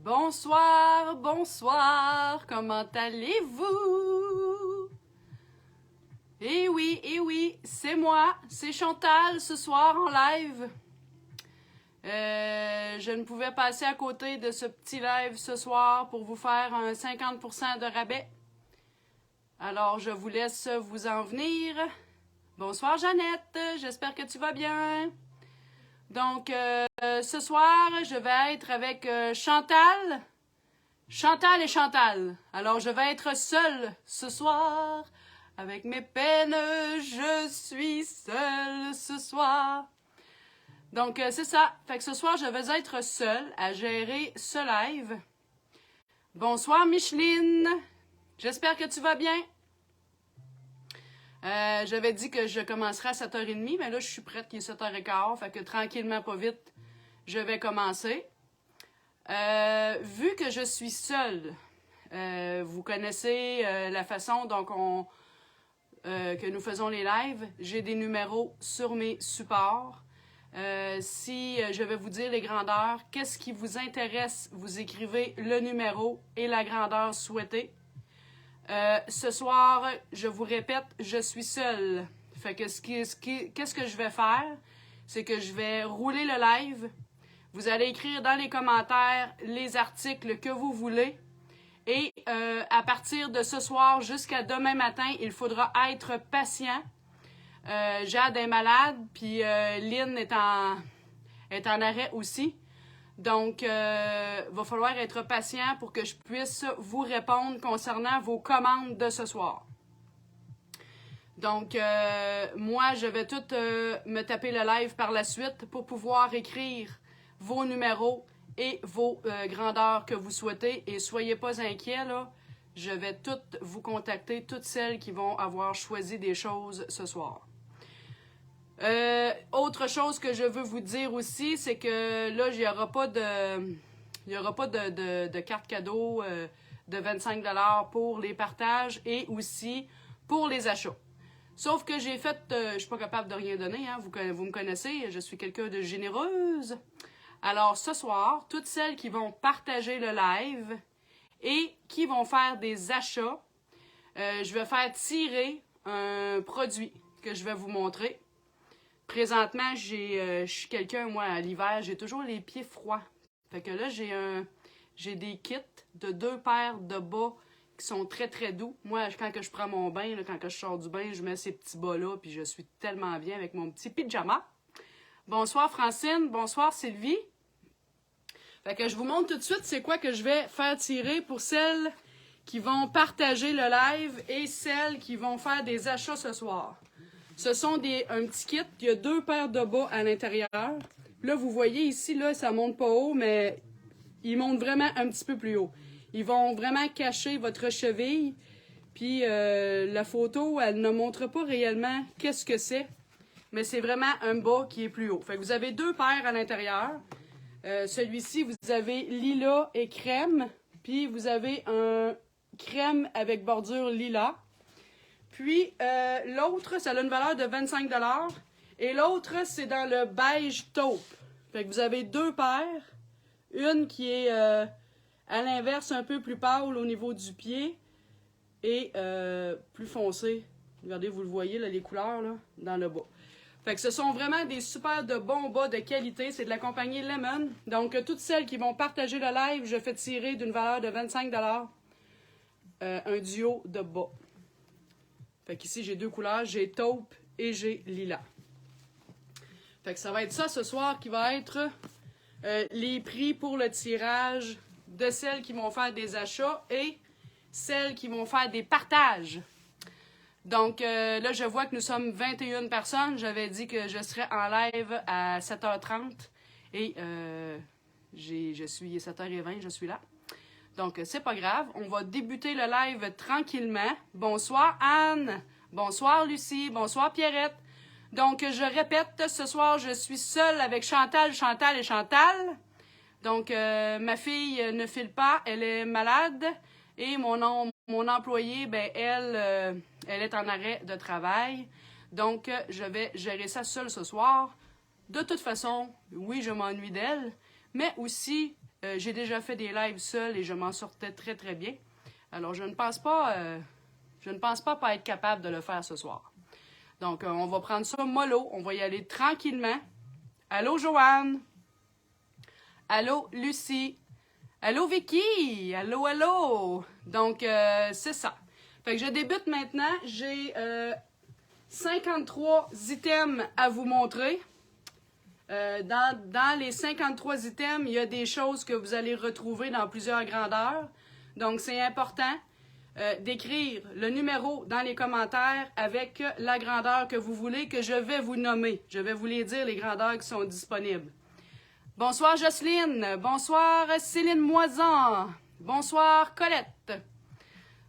Bonsoir, bonsoir, comment allez-vous? Eh oui, c'est moi, c'est Chantal ce soir en live. Je ne pouvais passer à côté de ce petit live ce soir pour vous faire un 50% de rabais. Alors, je vous laisse vous en venir. Bonsoir Jeannette, j'espère que tu vas bien. Donc, ce soir, je vais être avec Chantal et Chantal. Alors, je vais être seule ce soir. Avec mes peines, je suis seule ce soir. Donc, c'est ça. Fait que ce soir, je vais être seule à gérer ce live. Bonsoir Micheline. J'espère que tu vas bien. J'avais dit que je commencerais à 7h30, mais là, je suis prête, il est 7h15, fait que tranquillement, pas vite, je vais commencer. Vu que je suis seule, vous connaissez la façon dont que nous faisons les lives. J'ai des numéros sur mes supports. Si je vais vous dire les grandeurs, qu'est-ce qui vous intéresse, vous écrivez le numéro et la grandeur souhaitée. Ce soir, je vous répète, je suis seule. Fait que qu'est-ce que je vais faire? C'est que je vais rouler le live. Vous allez écrire dans les commentaires les articles que vous voulez. Et à partir de ce soir jusqu'à demain matin, il faudra être patient. Jade est malade, puis Lynn est en arrêt aussi. Donc, va falloir être patient pour que je puisse vous répondre concernant vos commandes de ce soir. Donc, moi, je vais tout me taper le live par la suite pour pouvoir écrire vos numéros et vos grandeurs que vous souhaitez. Et soyez pas inquiets, là, je vais toutes vous contacter, toutes celles qui vont avoir choisi des choses ce soir. Autre chose que je veux vous dire aussi, c'est que là, il n'y aura pas de carte cadeau de 25$ pour les partages et aussi pour les achats. Sauf que j'ai fait, je suis pas capable de rien donner, hein, vous me connaissez, je suis quelqu'un de généreuse. Alors ce soir, toutes celles qui vont partager le live et qui vont faire des achats, je vais faire tirer un produit que je vais vous montrer. Présentement, je suis quelqu'un, moi, à l'hiver, j'ai toujours les pieds froids. Fait que là, j'ai des kits de 2 paires de bas qui sont très, très doux. Moi, quand que je prends mon bain, là, quand que je sors du bain, je mets ces petits bas-là, puis je suis tellement bien avec mon petit pyjama. Bonsoir Francine, bonsoir Sylvie. Fait que je vous montre tout de suite c'est quoi que je vais faire tirer pour celles qui vont partager le live et celles qui vont faire des achats ce soir. Ce sont un petit kit, il y a 2 paires de bas à l'intérieur. Là, vous voyez ici, là, ça monte pas haut, mais ils montent vraiment un petit peu plus haut. Ils vont vraiment cacher votre cheville. Puis la photo, elle ne montre pas réellement qu'est-ce que c'est, mais c'est vraiment un bas qui est plus haut. Fait que vous avez 2 paires à l'intérieur. Celui-ci, vous avez lilas et crème. Puis vous avez un crème avec bordure lilas. Puis, l'autre, ça a une valeur de 25$. Et l'autre, c'est dans le beige taupe. Fait que vous avez 2 paires. Une qui est à l'inverse, un peu plus pâle au niveau du pied. Et plus foncé. Regardez, vous le voyez, là, les couleurs, là, dans le bas. Fait que ce sont vraiment des super de bons bas de qualité. C'est de la compagnie Lemon. Donc, toutes celles qui vont partager le live, je fais tirer d'une valeur de 25$ un duo de bas. Fait qu'ici, j'ai 2 couleurs, j'ai taupe et j'ai lilas. Fait que ça va être ça ce soir qui va être les prix pour le tirage de celles qui vont faire des achats et celles qui vont faire des partages. Donc là, je vois que nous sommes 21 personnes. J'avais dit que je serais en live à 7h30 et je suis 7h20, je suis là. Donc, c'est pas grave. On va débuter le live tranquillement. Bonsoir Anne. Bonsoir Lucie. Bonsoir Pierrette. Donc, je répète, ce soir, je suis seule avec Chantal et Chantal. Donc, ma fille ne file pas. Elle est malade. Et mon employée, ben, elle est en arrêt de travail. Donc, je vais gérer ça seule ce soir. De toute façon, oui, je m'ennuie d'elle. mais aussi, j'ai déjà fait des lives seuls et je m'en sortais très, très bien. Alors, je ne pense pas être capable de le faire ce soir. Donc, on va prendre ça mollo, on va y aller tranquillement. Allô, Joanne? Allô, Lucie? Allô, Vicky? Allô, allô? Donc, c'est ça. Fait que je débute maintenant. J'ai 53 items à vous montrer. Dans les 53 items, il y a des choses que vous allez retrouver dans plusieurs grandeurs. Donc, c'est important d'écrire le numéro dans les commentaires avec la grandeur que vous voulez, que je vais vous nommer. Je vais vous les dire, les grandeurs qui sont disponibles. Bonsoir Jocelyne, bonsoir Céline Moisan, bonsoir Colette.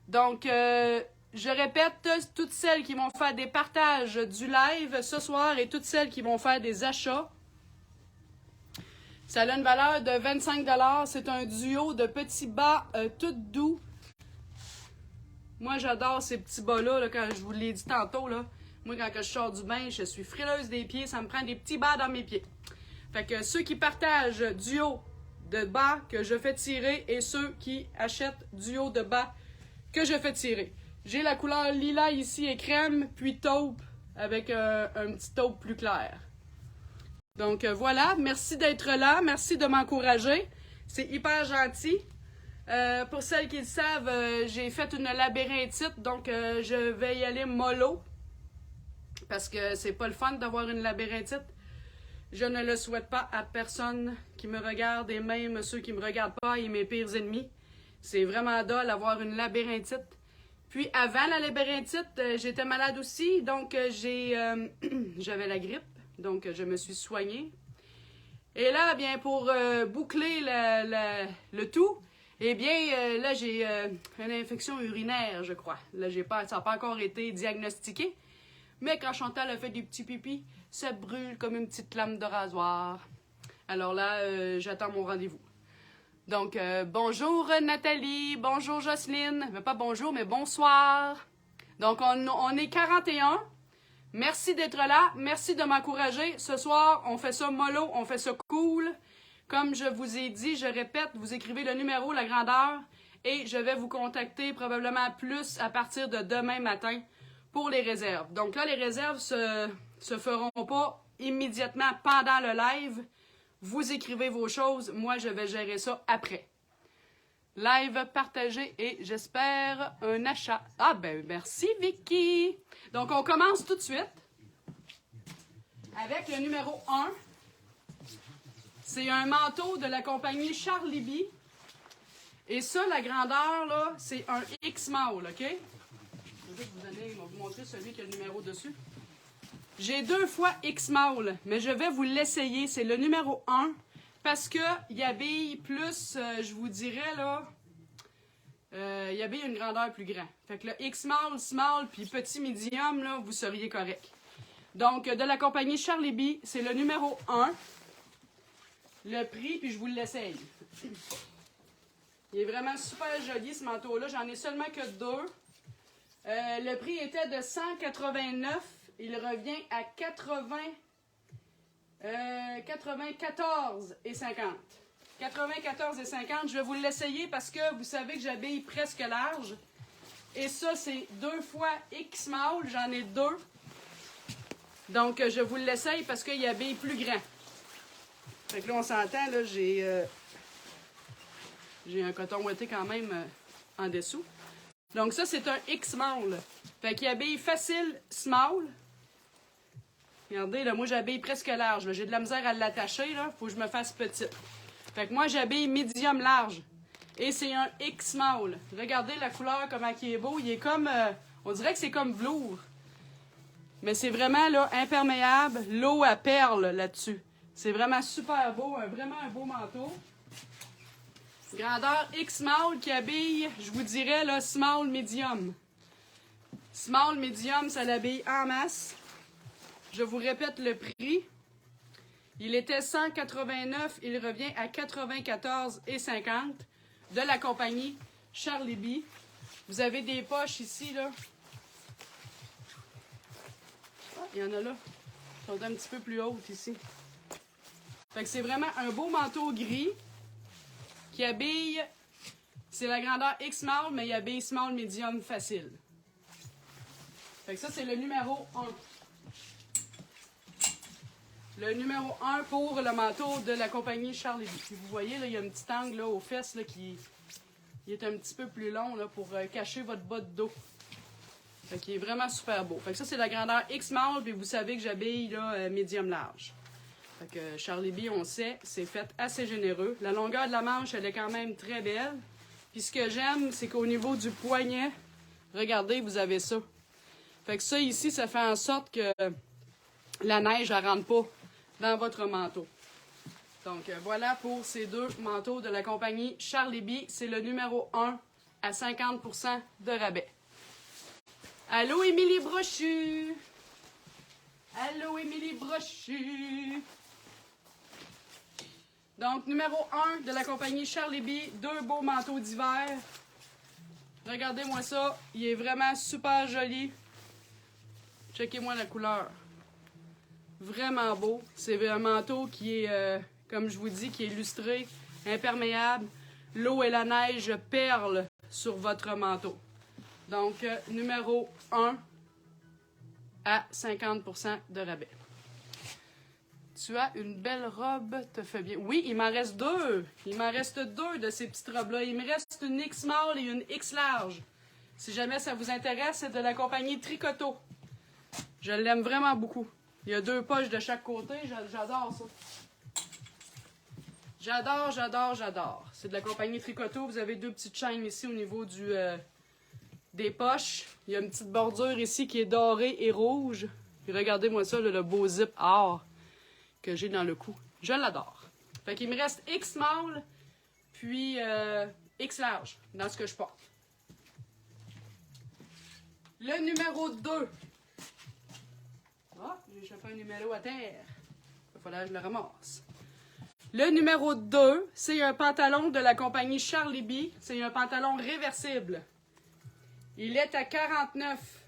Donc, je répète, toutes celles qui vont faire des partages du live ce soir et toutes celles qui vont faire des achats, ça a une valeur de 25 $. C'est un duo de petits bas tout doux. Moi, j'adore ces petits bas-là, là, quand je vous l'ai dit tantôt. Là. Moi, quand je sors du bain, je suis frileuse des pieds. Ça me prend des petits bas dans mes pieds. Fait que ceux qui partagent du haut de bas que je fais tirer et ceux qui achètent du haut de bas que je fais tirer. J'ai la couleur lilas ici et crème, puis taupe avec un petit taupe plus clair. Donc voilà, merci d'être là, merci de m'encourager. C'est hyper gentil. Pour celles qui le savent, j'ai fait une labyrinthite, donc je vais y aller mollo. Parce que c'est pas le fun d'avoir une labyrinthite. Je ne le souhaite pas à personne qui me regarde et même ceux qui me regardent pas et mes pires ennemis. C'est vraiment dole d'avoir une labyrinthite. Puis avant la labyrinthite, j'étais malade aussi, donc j'avais la grippe, donc je me suis soignée. Et là, bien pour boucler le tout, eh bien là j'ai une infection urinaire, je crois. Là, ça n'a pas encore été diagnostiqué. Mais quand Chantal a fait des petits pipis, ça brûle comme une petite lame de rasoir. Alors là, j'attends mon rendez-vous. Donc, bonjour Nathalie, bonjour Jocelyne. Pas bonjour, mais bonsoir. Donc, on est 41. Merci d'être là, merci de m'encourager. Ce soir, on fait ça mollo, on fait ça cool. Comme je vous ai dit, je répète, vous écrivez le numéro, la grandeur, et je vais vous contacter probablement plus à partir de demain matin pour les réserves. Donc là, les réserves se feront pas immédiatement pendant le live. Vous écrivez vos choses, moi je vais gérer ça après. Live partagé et j'espère un achat. Ah ben merci Vicky! Donc on commence tout de suite avec le numéro 1. C'est un manteau de la compagnie Charlie B. Et ça, la grandeur, là, c'est un X-Mall, OK? Je vais vous montrer celui qui a le numéro dessus. J'ai 2 fois X-Mall, mais je vais vous l'essayer. C'est le numéro 1 parce qu'il habille plus, je vous dirais, là, il habille une grandeur plus grande. Fait que le X-Mall, small, puis petit medium, là, vous seriez correct. Donc, de la compagnie Charlie B, c'est le numéro 1. Le prix, puis je vous l'essaye. Il est vraiment super joli, ce manteau-là. J'en ai seulement que 2. Le prix était de 189. Il revient à 94,50. 94,50. Je vais vous l'essayer parce que vous savez que j'habille presque large. Et ça, c'est 2 fois X-Mall. J'en ai 2. Donc, je vous l'essaye parce qu'il habille plus grand. Fait que là, on s'entend, là, j'ai un coton ouaté quand même en dessous. Donc ça, c'est un X-Small. Fait qu'il habille facile small. Regardez, là, moi, j'habille presque large. J'ai de la misère à l'attacher, là. Faut que je me fasse petite. Fait que moi, j'habille medium large. Et c'est un X-Small. Regardez la couleur, comment il est beau. Il est comme... on dirait que c'est comme velours. Mais c'est vraiment, là, imperméable. L'eau à perles là-dessus. C'est vraiment super beau. Vraiment un beau manteau. Grandeur X-Small qui habille, je vous dirais, là, small, medium. Small, medium, ça l'habille en masse. Je vous répète le prix. Il était 189, il revient à 94,50 de la compagnie Charlie B. Vous avez des poches ici, là. Ah, il y en a là. Elles sont un petit peu plus hautes ici. Fait que c'est vraiment un beau manteau gris qui habille, c'est la grandeur X small, mais il habille small, medium, facile. Fait que ça, c'est le numéro 1. Le numéro 1 pour le manteau de la compagnie Charles Lévy. Puis vous voyez, là, il y a un petit angle là, aux fesses là, qui est un petit peu plus long là, pour cacher votre bas de dos. Fait qu'il est vraiment super beau. Fait que ça, c'est la grandeur X small, puis vous savez que j'habille là, medium large. Fait que Charles Lévy, on sait, c'est fait assez généreux. La longueur de la manche, elle est quand même très belle. Puis ce que j'aime, c'est qu'au niveau du poignet, regardez, vous avez ça. Fait que ça ici, ça fait en sorte que la neige ne rentre pas dans votre manteau. Donc voilà pour ces deux manteaux de la compagnie Charles Lévy. C'est le numéro 1 à 50% de rabais. Allô, Émilie Brochu! Allô, Émilie Brochu! Donc, numéro 1 de la compagnie Charles Lévy, deux beaux manteaux d'hiver. Regardez-moi ça, il est vraiment super joli. Checkez-moi la couleur. Vraiment beau. C'est un manteau qui est, comme je vous dis, qui est lustré, imperméable. L'eau et la neige perlent sur votre manteau. Donc, numéro 1 à 50% de rabais. Tu as une belle robe, te fait bien. Oui, il m'en reste deux. Il m'en reste deux de ces petites robes-là. Il me reste une X small et une X large. Si jamais ça vous intéresse, c'est de la compagnie Tricoto. Je l'aime vraiment beaucoup. Il y a deux poches de chaque côté. J'adore ça. J'adore, j'adore, j'adore. C'est de la compagnie Tricoto. Vous avez deux petites chaînes ici au niveau des poches. Il y a une petite bordure ici qui est dorée et rouge. Puis regardez-moi ça, le beau zip or que j'ai dans le cou. Je l'adore. Fait qu'il me reste X small, puis X large dans ce que je porte. Le numéro 2. Ah, j'ai échappé un numéro à terre. Il va falloir que je le ramasse. Le numéro 2, c'est un pantalon de la compagnie Charles Lévy. C'est un pantalon réversible. Il est à 49.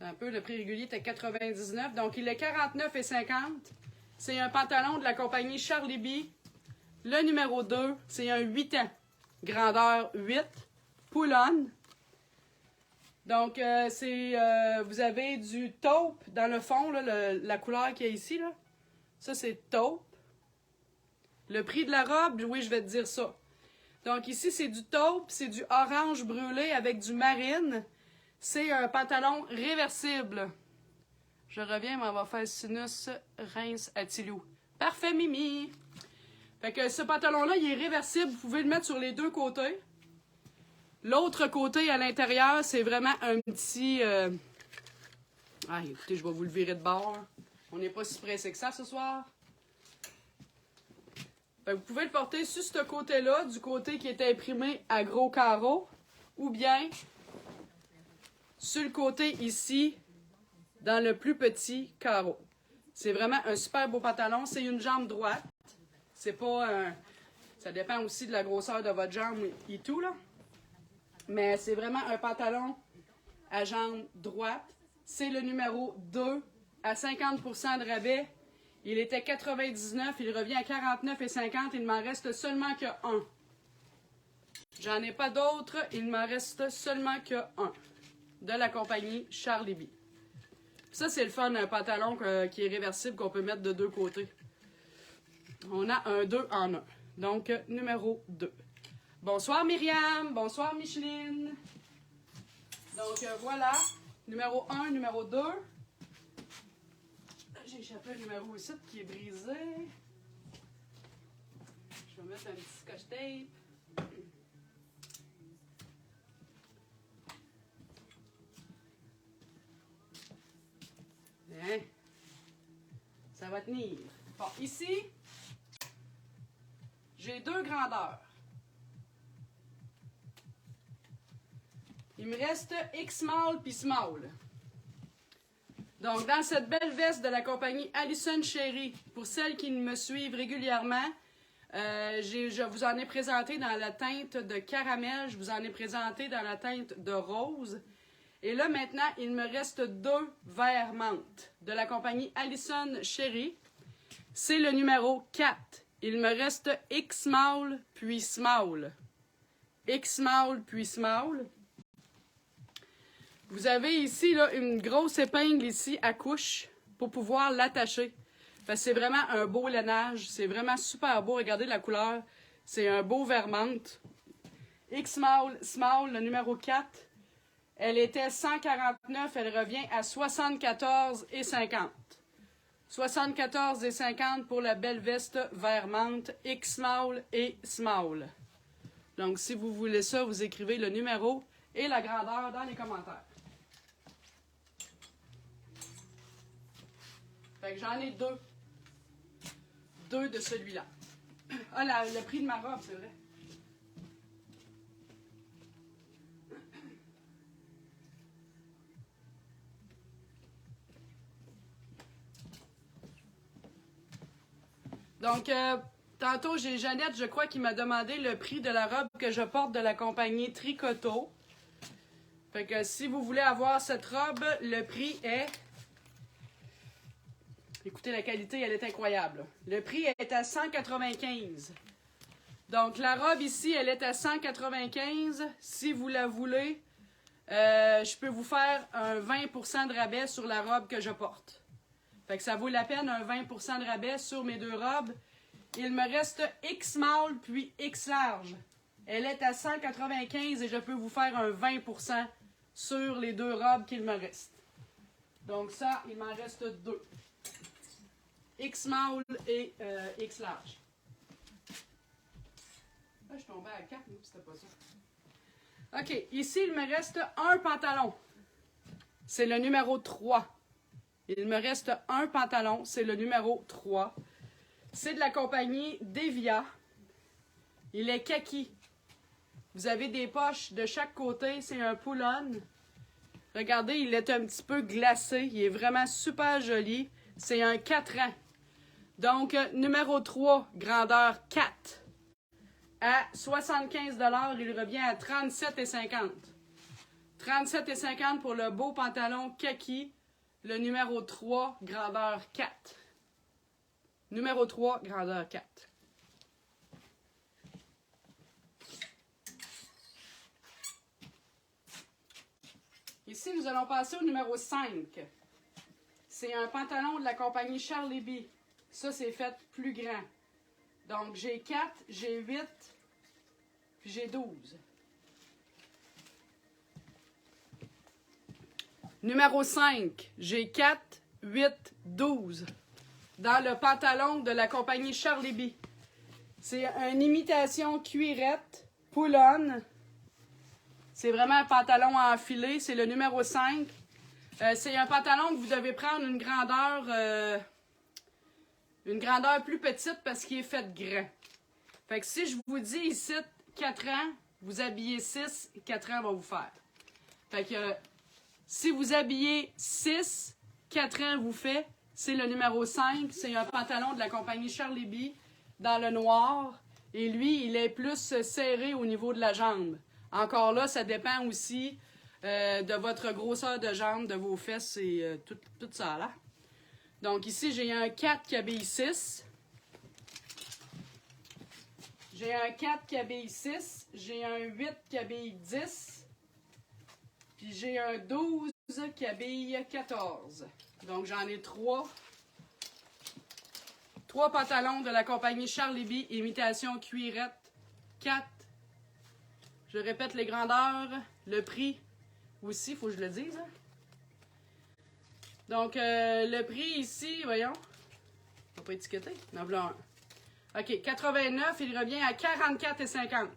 C'est un peu, le prix régulier est à 99. Donc, il est 49,50. C'est un pantalon de la compagnie Charles Lévy. Le numéro 2, c'est un 8 ans. Grandeur 8. Pull-on. Donc, vous avez du taupe dans le fond, là, la couleur qu'il y a ici. Là. Ça, c'est taupe. Le prix de la robe, oui, je vais te dire ça. Donc, ici, c'est du taupe, c'est du orange brûlé avec du marine. C'est un pantalon réversible. Je reviens, mais on va faire sinus, Reims, Attilou. Parfait, Mimi! Fait que ce pantalon-là, il est réversible. Vous pouvez le mettre sur les deux côtés. L'autre côté, à l'intérieur, c'est vraiment un petit... Ah, écoutez, je vais vous le virer de bord. On n'est pas si pressé que ça ce soir. Fait que vous pouvez le porter sur ce côté-là, du côté qui est imprimé à gros carreaux, ou bien sur le côté ici, dans le plus petit carreau. C'est vraiment un super beau pantalon. C'est une jambe droite. C'est pas un... Ça dépend aussi de la grosseur de votre jambe et tout, là. Mais c'est vraiment un pantalon à jambe droite. C'est le numéro 2 à 50% de rabais. Il était 99, il revient à 49,50. Il ne m'en reste seulement que un. J'en ai pas d'autres, il m'en reste seulement que un. De la compagnie Charles Lévy. Ça, c'est le fun, un pantalon qui est réversible, qu'on peut mettre de deux côtés. On a un 2 en 1. Donc, numéro 2. Bonsoir Myriam, bonsoir Micheline. Donc, voilà. Numéro 1, numéro 2. J'ai échappé un numéro ici qui est brisé. Je vais mettre un petit scotch tape. Hein? Ça va tenir. Bon, ici, j'ai deux grandeurs. Il me reste X small puis small. Donc, dans cette belle veste de la compagnie Allison Cherry, pour celles qui me suivent régulièrement, je vous en ai présenté dans la teinte de caramel, je vous en ai présenté dans la teinte de rose. Et là, maintenant, il me reste deux verres menthe de la compagnie Allison Cherry. c'est le numéro 4. Il me reste X-small, puis small. X-small, puis small. Vous avez ici là, une grosse épingle ici à couche pour pouvoir l'attacher. C'est vraiment un beau lainage. C'est vraiment super beau. Regardez la couleur. C'est un beau vermont. X-small, small, le numéro 4. Elle était 149. Elle revient à 74,50. 74,50 pour la belle veste vermont X-small et small. Donc, si vous voulez ça, vous écrivez le numéro et la grandeur dans les commentaires. Fait que j'en ai deux. Deux de celui-là. Ah, le prix de ma robe, c'est vrai. Donc, tantôt, j'ai Jeannette, je crois, qui m'a demandé le prix de la robe que je porte de la compagnie Tricoto. Fait que si vous voulez avoir cette robe, le prix est... Écoutez, la qualité, elle est incroyable. Le prix est à 195. Donc, la robe ici, elle est à 195. Si vous la voulez, je peux vous faire un 20% de rabais sur la robe que je porte. Fait que ça vaut la peine, un 20% de rabais sur mes deux robes. Il me reste X small puis X large. Elle est à 195 et je peux vous faire un 20% sur les deux robes qu'il me reste. Donc ça, il m'en reste deux. X small et X large. Là, je tombais à 4, c'était pas ça. OK, ici, il me reste un pantalon. C'est le numéro 3. Il me reste un pantalon, c'est le numéro 3. C'est de la compagnie Devia. Il est kaki. Vous avez des poches de chaque côté, c'est un pull-on. Regardez, il est un petit peu glacé. Il est vraiment super joli. C'est un 4 ans. Donc, numéro 3, grandeur 4. À 75 $, il revient à 37,50. 37,50 pour le beau pantalon kaki. Le numéro 3, grandeur 4. Numéro 3, grandeur 4. Ici, nous allons passer au numéro 5. C'est un pantalon de la compagnie Charlie B. Ça, c'est fait plus grand. Donc, j'ai 4, j'ai 8, puis j'ai 12. Numéro 5, j'ai 4, 8, 12. Dans le pantalon de la compagnie Charlie B. C'est une imitation cuirette, pull-on. C'est vraiment un pantalon à enfiler. C'est le numéro 5. C'est un pantalon que vous devez prendre une grandeur plus petite parce qu'il est fait grand. Fait que si je vous dis ici 4 ans, vous habillez 6, 4 ans va vous faire. Fait que si vous habillez 6, 4 ans vous fait, c'est le numéro 5. C'est un pantalon de la compagnie Charlie B dans le noir. Et lui, il est plus serré au niveau de la jambe. Encore là, ça dépend aussi de votre grosseur de jambe, de vos fesses et tout ça là. Donc ici, j'ai un 4 qui habille 6. J'ai un 4 qui habille 6. J'ai un 8 qui habille 10. Puis j'ai un 12 qui habille 14. Donc j'en ai 3. 3 pantalons de la compagnie Charlie B, imitation cuirette. 4. Je répète les grandeurs, le prix aussi, il faut que je le dise. Hein? Donc, le prix ici, voyons. On va pas étiqueter. Non, voilà un. OK, 89, il revient à 44,50.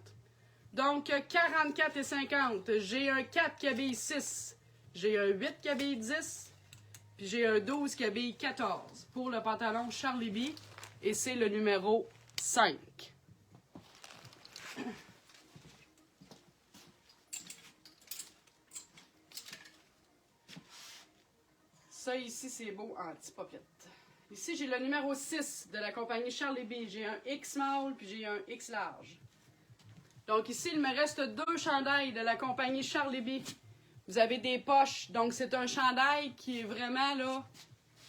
Donc, 44,50. J'ai un 4 qui habille 6. J'ai un 8 qui habille 10. Puis j'ai un 12 qui habille 14 pour le pantalon Charlie B. Et c'est le numéro 5. Ça ici, c'est beau en petit popette. Ici, j'ai le numéro 6 de la compagnie Charlie B. J'ai un X small puis j'ai un X large. Donc ici, il me reste 2 chandails de la compagnie Charlie B. Vous avez des poches. Donc c'est un chandail qui est vraiment là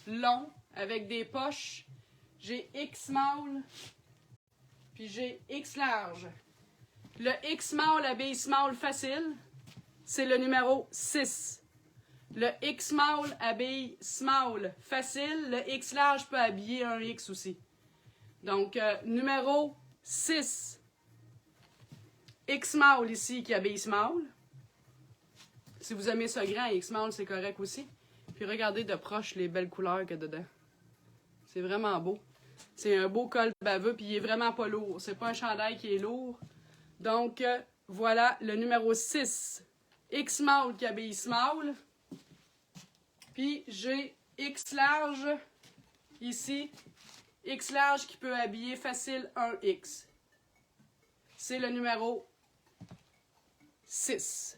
long avec des poches. j'ai X small, puis j'ai X large. Le X small habille small facile, c'est le numéro 6. Le X small habille small facile, le X large peut habiller un X aussi. Donc, numéro 6. X small ici qui habille small. Si vous aimez ça grand, X small c'est correct aussi. Puis regardez de proche les belles couleurs qu'il y a dedans. C'est vraiment beau. C'est un beau col baveux, puis il est vraiment pas lourd. C'est pas un chandail qui est lourd. Donc, voilà le numéro 6. X small qui habille small. Puis, j'ai X large ici. X large qui peut habiller facile un X. C'est le numéro 6.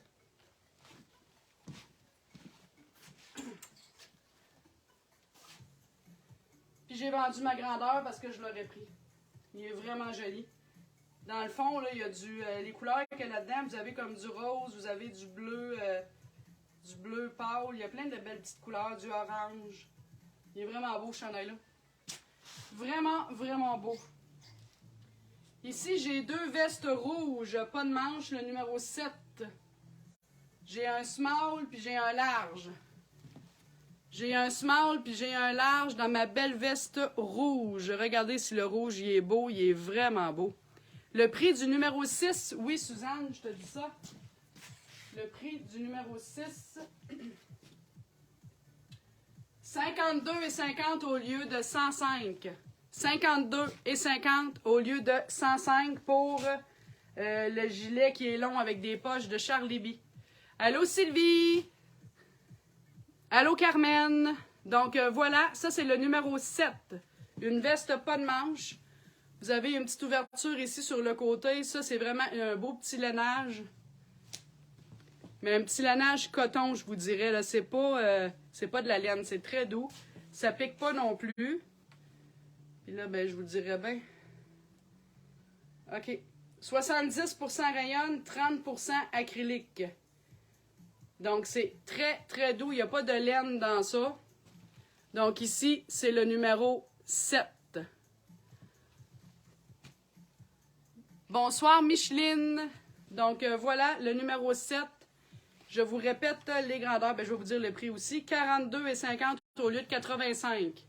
Puis j'ai vendu ma grandeur parce que je l'aurais pris. Il est vraiment joli. Dans le fond, là, il y a les couleurs qu'il y a là-dedans. Vous avez comme du rose, vous avez du bleu pâle. Il y a plein de belles petites couleurs, du orange. Il est vraiment beau ce chandail-là. Vraiment, vraiment beau. Ici, j'ai 2 vestes rouges, pas de manches, le numéro 7. J'ai un small, puis j'ai un large. J'ai un small, puis j'ai un large dans ma belle veste rouge. Regardez si le rouge, il est beau, il est vraiment beau. Le prix du numéro 6, oui, Suzanne, je te dis ça. Le prix du numéro 6, 52,50 au lieu de 105. 52,50 au lieu de 105 pour le gilet qui est long avec des poches de Charlie B. Allô Sylvie? Allô Carmen? Donc voilà, ça c'est le numéro 7. Une veste pas de manche. Vous avez une petite ouverture ici sur le côté. Ça c'est vraiment un beau petit lainage. Mais un petit lainage coton, je vous dirais. Là, c'est pas de la laine, c'est très doux. Ça pique pas non plus. Puis là, ben, je vous le dirais bien. OK. 70% rayon, 30% acrylique. Donc, c'est très, très doux. Il n'y a pas de laine dans ça. Donc, ici, c'est le numéro 7. Bonsoir, Micheline. Donc, voilà, le numéro 7. Je vous répète les grandeurs. Ben, je vais vous dire le prix aussi. 42,50 au lieu de 85.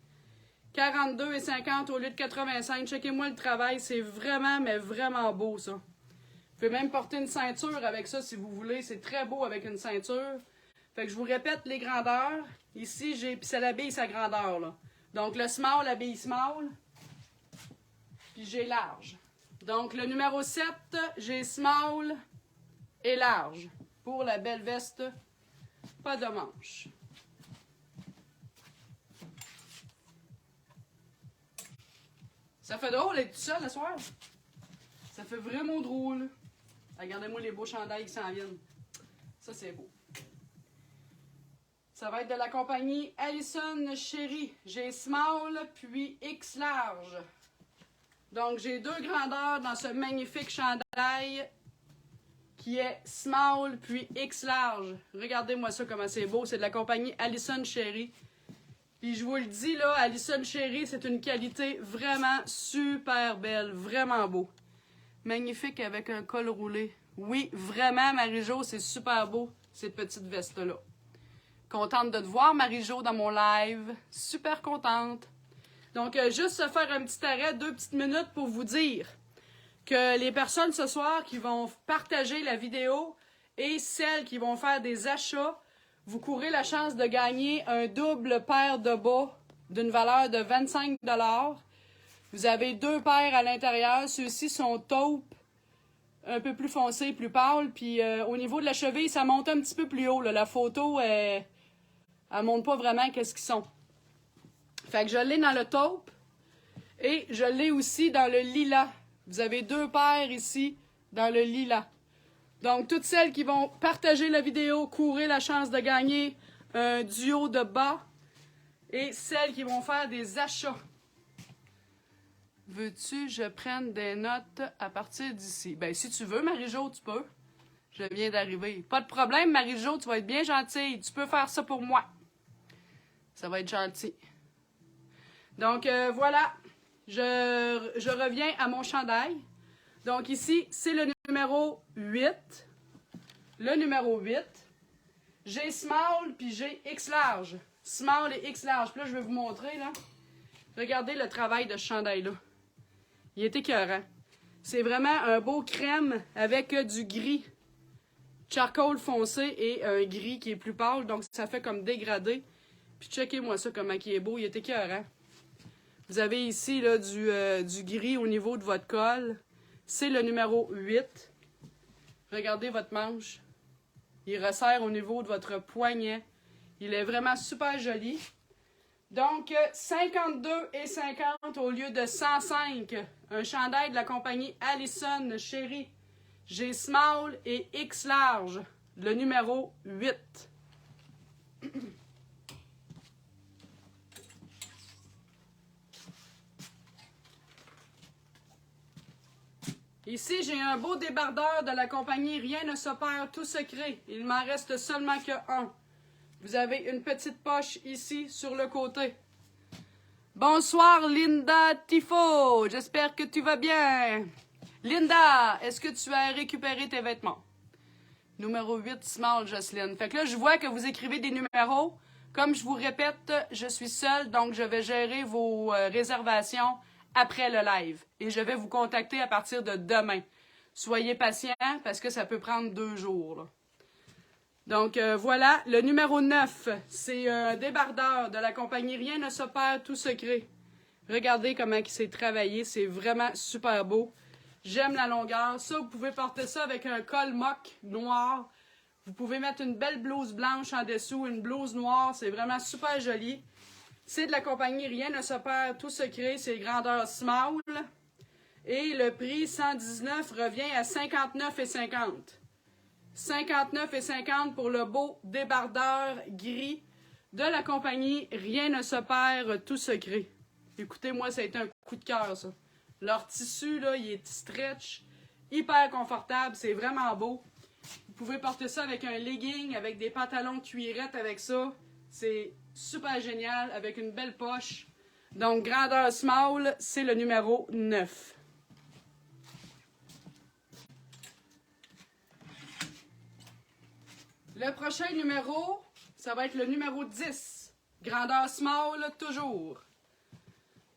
42,50 au lieu de 85. Checkez-moi le travail. C'est vraiment, mais vraiment beau, ça. Vous pouvez même porter une ceinture avec ça si vous voulez. C'est très beau avec une ceinture. Fait que je vous répète les grandeurs. Ici, puis ça l'habille sa grandeur, là. Donc, le small habille small. Puis j'ai large. Donc, le numéro 7, j'ai small et large. Pour la belle veste, pas de manche. Ça fait drôle d'être tout seul le soir. Ça fait vraiment drôle. Regardez-moi les beaux chandails qui s'en viennent. Ça, c'est beau. Ça va être de la compagnie Allison Chérie. J'ai small puis X large. Donc, j'ai 2 grandeurs dans ce magnifique chandail qui est small puis X large. Regardez-moi ça comment c'est beau. C'est de la compagnie Allison Chérie. Puis je vous le dis là, Allison Chérie, c'est une qualité vraiment super belle. Vraiment beau. Magnifique avec un col roulé. Oui, vraiment, Marie-Jo, c'est super beau, cette petite veste-là. Contente de te voir, Marie-Jo, dans mon live. Super contente. Donc, juste se faire un petit arrêt, 2 petites minutes pour vous dire que les personnes ce soir qui vont partager la vidéo et celles qui vont faire des achats, vous courez la chance de gagner un double paire de bas d'une valeur de 25 $. Vous avez 2 paires à l'intérieur. Ceux-ci sont taupe, un peu plus foncé, plus pâle. Puis au niveau de la cheville, ça monte un petit peu plus haut. Là. La photo, elle montre pas vraiment qu'est-ce qu'ils sont. Fait que je l'ai dans le taupe et je l'ai aussi dans le lilas. Vous avez 2 paires ici dans le lilas. Donc, toutes celles qui vont partager la vidéo, courez la chance de gagner un duo de bas. Et celles qui vont faire des achats. Veux-tu que je prenne des notes à partir d'ici? Ben, si tu veux, Marie-Jo, tu peux. Je viens d'arriver. Pas de problème, Marie-Jo, tu vas être bien gentille. Tu peux faire ça pour moi. Ça va être gentil. Donc, voilà. je reviens à mon chandail. Donc ici, c'est le numéro 8. Le numéro 8. J'ai small, puis j'ai X large. Small et X large. Puis là, je vais vous montrer, là. Regardez le travail de ce chandail-là. Il est écœurant. C'est vraiment un beau crème avec du gris charcoal foncé et un gris qui est plus pâle. Donc, ça fait comme dégradé. Puis checkez-moi ça, comment il est beau. Il est écœurant. Vous avez ici là, du gris au niveau de votre col. C'est le numéro 8. Regardez votre manche. Il resserre au niveau de votre poignet. Il est vraiment super joli. Donc, 52 et 50 au lieu de 105. Un chandail de la compagnie Allison Chérie. J'ai small et X large. Le numéro 8. Ici, j'ai un beau débardeur de la compagnie Rien ne se perd, tout se crée. Il m'en reste seulement que un. Vous avez une petite poche ici sur le côté. Bonsoir Linda Tifo, j'espère que tu vas bien. Linda, est-ce que tu as récupéré tes vêtements? Numéro 8, small, Jocelyne. Fait que là, je vois que vous écrivez des numéros. Comme je vous répète, je suis seule, donc je vais gérer vos réservations après le live. Et je vais vous contacter à partir de demain. Soyez patients parce que ça peut prendre 2 jours. Là. Donc voilà, le numéro 9, c'est un débardeur de la compagnie Rien ne se perd, tout se crée. Regardez comment il s'est travaillé, c'est vraiment super beau. J'aime la longueur. Ça, vous pouvez porter ça avec un col mock noir. Vous pouvez mettre une belle blouse blanche en dessous, une blouse noire, c'est vraiment super joli. C'est de la compagnie Rien ne se perd, tout se crée, c'est grandeur small. Et le prix 119 revient à 59,50. 59,50 pour le beau débardeur gris de la compagnie Rien ne se perd, tout se crée. Écoutez, moi, ça a été un coup de cœur, ça. Leur tissu, là, il est stretch, hyper confortable, c'est vraiment beau. Vous pouvez porter ça avec un legging, avec des pantalons de cuirette avec ça. C'est super génial, avec une belle poche. Donc, grandeur small, c'est le numéro 9. Le prochain numéro, ça va être le numéro 10. Grandeur small, toujours.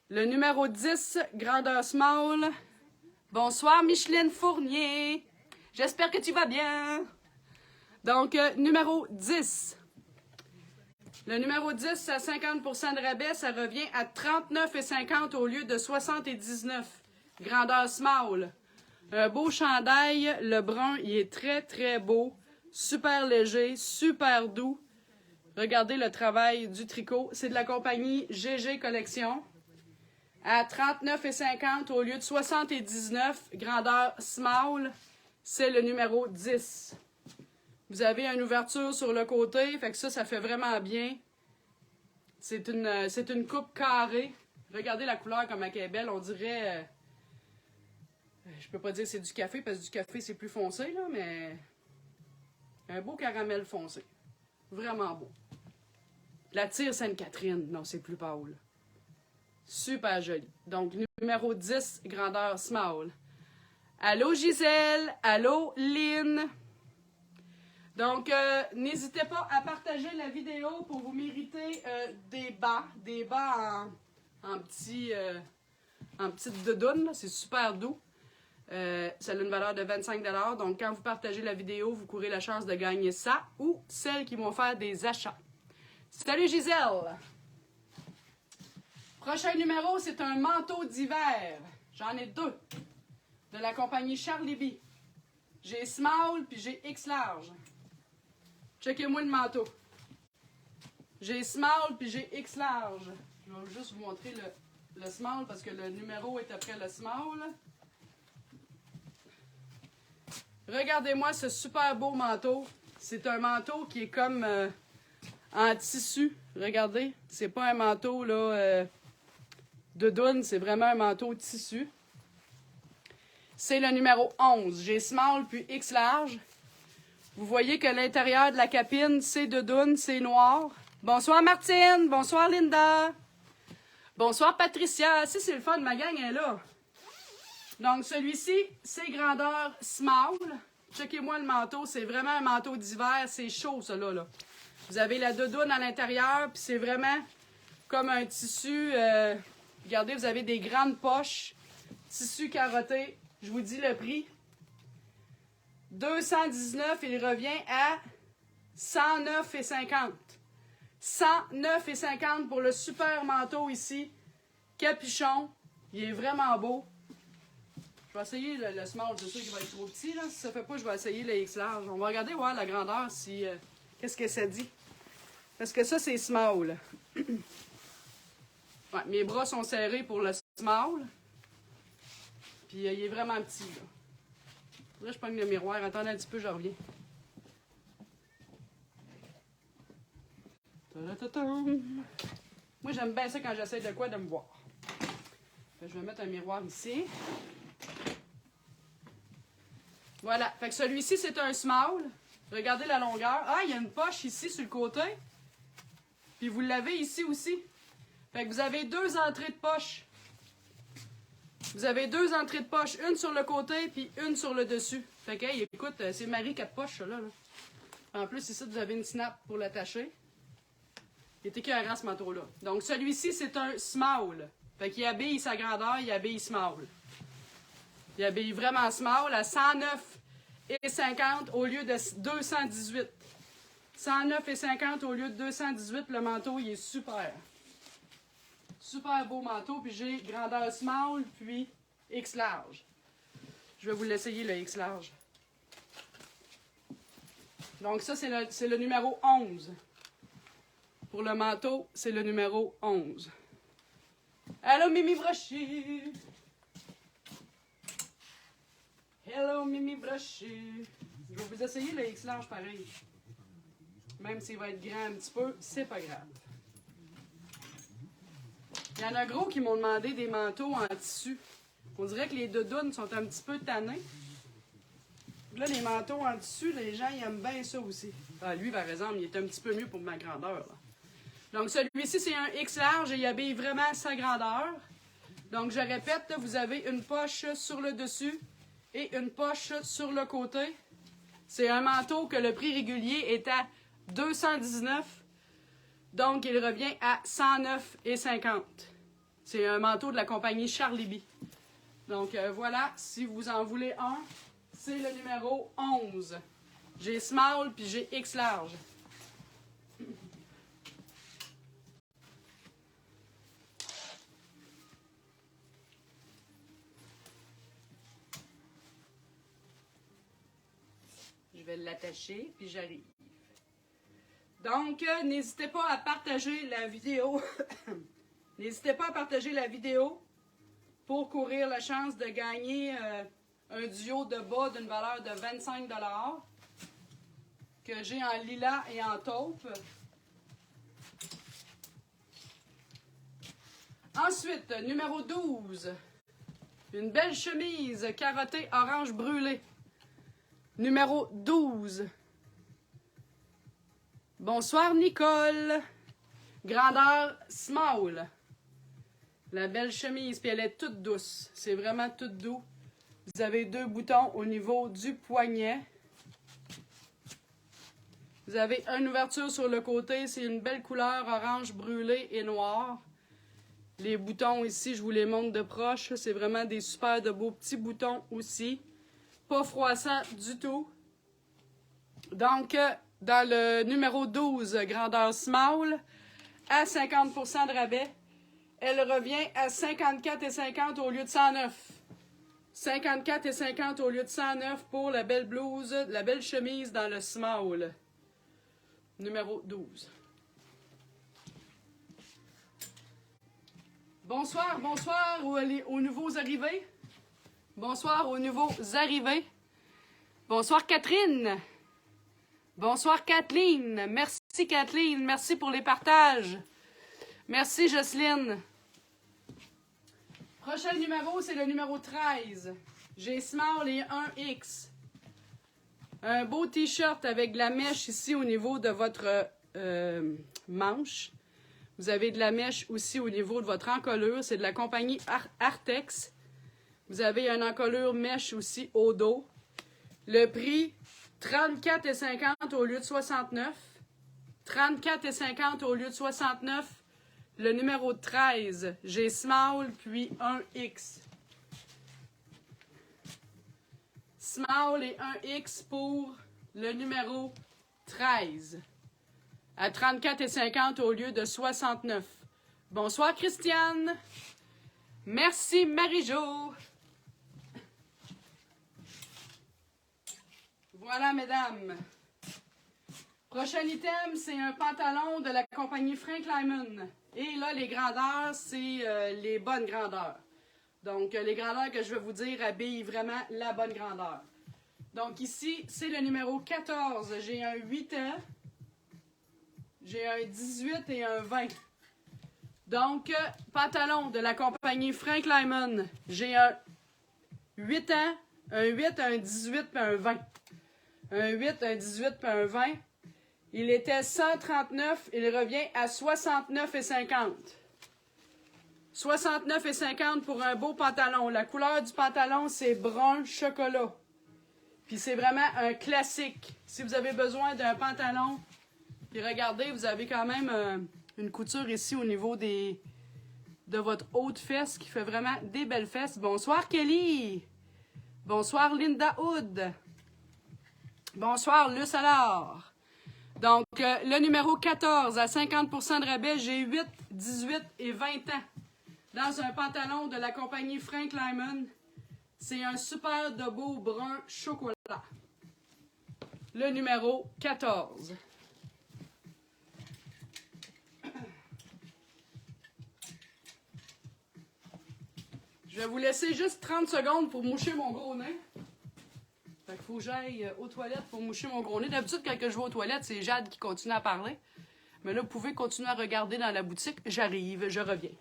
Le numéro 10, grandeur small. Bonsoir, Micheline Fournier. J'espère que tu vas bien. Donc, numéro 10. Le numéro 10 à 50% de rabais, ça revient à 39,50 au lieu de 79. Grandeur small. Un beau chandail, le brun, il est très, très beau. Super léger, super doux. Regardez le travail du tricot. C'est de la compagnie GG Collection. À 39,50 au lieu de 79, grandeur small, c'est le numéro 10. Vous avez une ouverture sur le côté, fait que ça fait vraiment bien. C'est une coupe carrée. Regardez la couleur comme elle est belle, on dirait... je peux pas dire c'est du café, parce que du café c'est plus foncé, là, mais... Un beau caramel foncé. Vraiment beau. La tire Sainte-Catherine, non, c'est plus pâle. Super joli. Donc, numéro 10, grandeur small. Allô Gisèle, allô Lynn. Donc, n'hésitez pas à partager la vidéo pour vous mériter des bas en petite doudoune. C'est super doux. Ça a une valeur de 25 $. Donc, quand vous partagez la vidéo, vous courez la chance de gagner ça ou celles qui vont faire des achats. Salut Gisèle! Prochain numéro, c'est un manteau d'hiver. J'en ai 2. De la compagnie Charlie B. J'ai small puis j'ai X large. Checkez-moi le manteau. J'ai small puis j'ai X large. Je vais juste vous montrer le small parce que le numéro est après le small. Regardez-moi ce super beau manteau. C'est un manteau qui est comme en tissu. Regardez, c'est pas un manteau là de douane, c'est vraiment un manteau de tissu. C'est le numéro 11. J'ai small puis X large. Vous voyez que l'intérieur de la capine, c'est de douane, c'est noir. Bonsoir Martine, bonsoir Linda. Bonsoir Patricia, si c'est le fun, ma gang est là. Donc celui-ci, c'est grandeur small. Checkez-moi le manteau, c'est vraiment un manteau d'hiver, c'est chaud ça là. Vous avez la doudoune à l'intérieur, puis c'est vraiment comme un tissu. Regardez, vous avez des grandes poches, tissu carotté. Je vous dis le prix. 219, il revient à 109,50. 109,50 pour le super manteau ici. Capuchon. Il est vraiment beau. Je vais essayer le small. Je sais qu'il va être trop petit. Là. Si ça ne fait pas, je vais essayer le X large. On va regarder voir la grandeur, si qu'est-ce que ça dit. Parce que ça, c'est small. Ouais, mes bras sont serrés pour le small. Puis il est vraiment petit. Là, je pogne le miroir. Attendez un petit peu, je reviens. Moi, j'aime bien ça quand j'essaie de quoi de me voir. Je vais mettre un miroir ici. Voilà. Fait que celui-ci, c'est un small. Regardez la longueur. Ah, il y a une poche ici sur le côté. Puis vous l'avez ici aussi. Fait que vous avez deux entrées de poche. Vous avez deux entrées de poche. Une sur le côté, puis une sur le dessus. Fait que, hey, écoute, c'est Marie 4 poches, ça, là. En plus, ici, vous avez une snap pour l'attacher. Il est écœurant, ce manteau-là. Donc, celui-ci, c'est un small. Fait qu'il habille sa grandeur, il habille small. Il habille vraiment small à 109,50 au lieu de 218. 109,50 au lieu de 218. Le manteau, il est super. Super beau manteau. Puis j'ai grandeur small, puis X large. Je vais vous l'essayer, le X large. Donc ça, c'est le numéro 11. Pour le manteau, c'est le numéro 11. Allô, Mimi Brochy! Hello, Mimi Brochy! Je vais vous essayer le X large pareil. Même s'il va être grand un petit peu, c'est pas grave. Il y en a gros qui m'ont demandé des manteaux en tissu. On dirait que les doudounes sont un petit peu tannés. Là, les manteaux en tissu, les gens ils aiment bien ça aussi. Ah, lui, par exemple, il est un petit peu mieux pour ma grandeur. Là. Donc, celui-ci, c'est un X large et il habille vraiment sa grandeur. Donc, je répète, là, vous avez une poche sur le dessus et une poche sur le côté. C'est un manteau que le prix régulier est à 219. Donc, il revient à 109,50. C'est un manteau de la compagnie Charlie B. Donc, voilà, si vous en voulez un, c'est le numéro 11. J'ai small puis j'ai X large. Je vais l'attacher puis j'arrive. Donc, n'hésitez pas à partager la vidéo. N'hésitez pas à partager la vidéo pour courir la chance de gagner un duo de bas d'une valeur de 25 $ que j'ai en lilas et en taupe. Ensuite, numéro 12. Une belle chemise carottée orange brûlé. Numéro 12. Bonsoir Nicole. Grandeur small. La belle chemise, puis elle est toute douce. C'est vraiment tout doux. Vous avez deux boutons au niveau du poignet. Vous avez une ouverture sur le côté. C'est une belle couleur orange brûlé et noir. Les boutons ici, je vous les montre de proche. C'est vraiment des super de beaux petits boutons aussi. Pas froissant du tout. Donc, dans le numéro 12, grandeur small, à 50% de rabais, elle revient à 54,50 au lieu de 109. 54,50 au lieu de 109 pour la belle blouse, la belle chemise dans le small. Numéro 12. Bonsoir, bonsoir aux nouveaux arrivés. Bonsoir aux nouveaux arrivés. Bonsoir Catherine. Bonsoir Kathleen. Merci Kathleen. Merci pour les partages. Merci Jocelyne. Prochain numéro, c'est le numéro 13. J'ai small et un X. Un beau t-shirt avec de la mèche ici au niveau de votre manche. Vous avez de la mèche aussi au niveau de votre encolure. C'est de la compagnie Artex. Vous avez une encolure mèche aussi au dos. Le prix, 34,50 au lieu de 69. 34,50 au lieu de 69. Le numéro 13, j'ai small puis un X. Small et un X pour le numéro 13. À 34,50 au lieu de 69. Bonsoir Christiane. Merci Marie-Jo. Voilà mesdames. Prochain item, c'est un pantalon de la compagnie Frank Lyman. Et là, les grandeurs, c'est les bonnes grandeurs. Donc, les grandeurs que je vais vous dire habillent vraiment la bonne grandeur. Donc ici, c'est le numéro 14. J'ai un 8 ans. J'ai un 18 et un 20. Donc, pantalon de la compagnie Frank Lyman. J'ai un 8 ans, un 8, un 18 et un 20. Un 8, un 18 et un 20. Il était 139, il revient à 69,50. 69,50 pour un beau pantalon. La couleur du pantalon, c'est brun chocolat. Puis c'est vraiment un classique. Si vous avez besoin d'un pantalon, puis regardez, vous avez quand même une couture ici au niveau de votre haute fesse qui fait vraiment des belles fesses. Bonsoir Kelly. Bonsoir Linda Hood. Bonsoir Luce Allard. Donc, le numéro 14 à 50% de rabais, j'ai 8, 18 et 20 ans. Dans un pantalon de la compagnie Frank Lyman. C'est un super de beau brun chocolat. Le numéro 14. Je vais vous laisser juste 30 secondes pour moucher mon gros nez. Fait qu'il faut que j'aille aux toilettes pour moucher mon gros nez. D'habitude, quand je vais aux toilettes, c'est Jade qui continue à parler. Mais là, vous pouvez continuer à regarder dans la boutique. J'arrive, je reviens.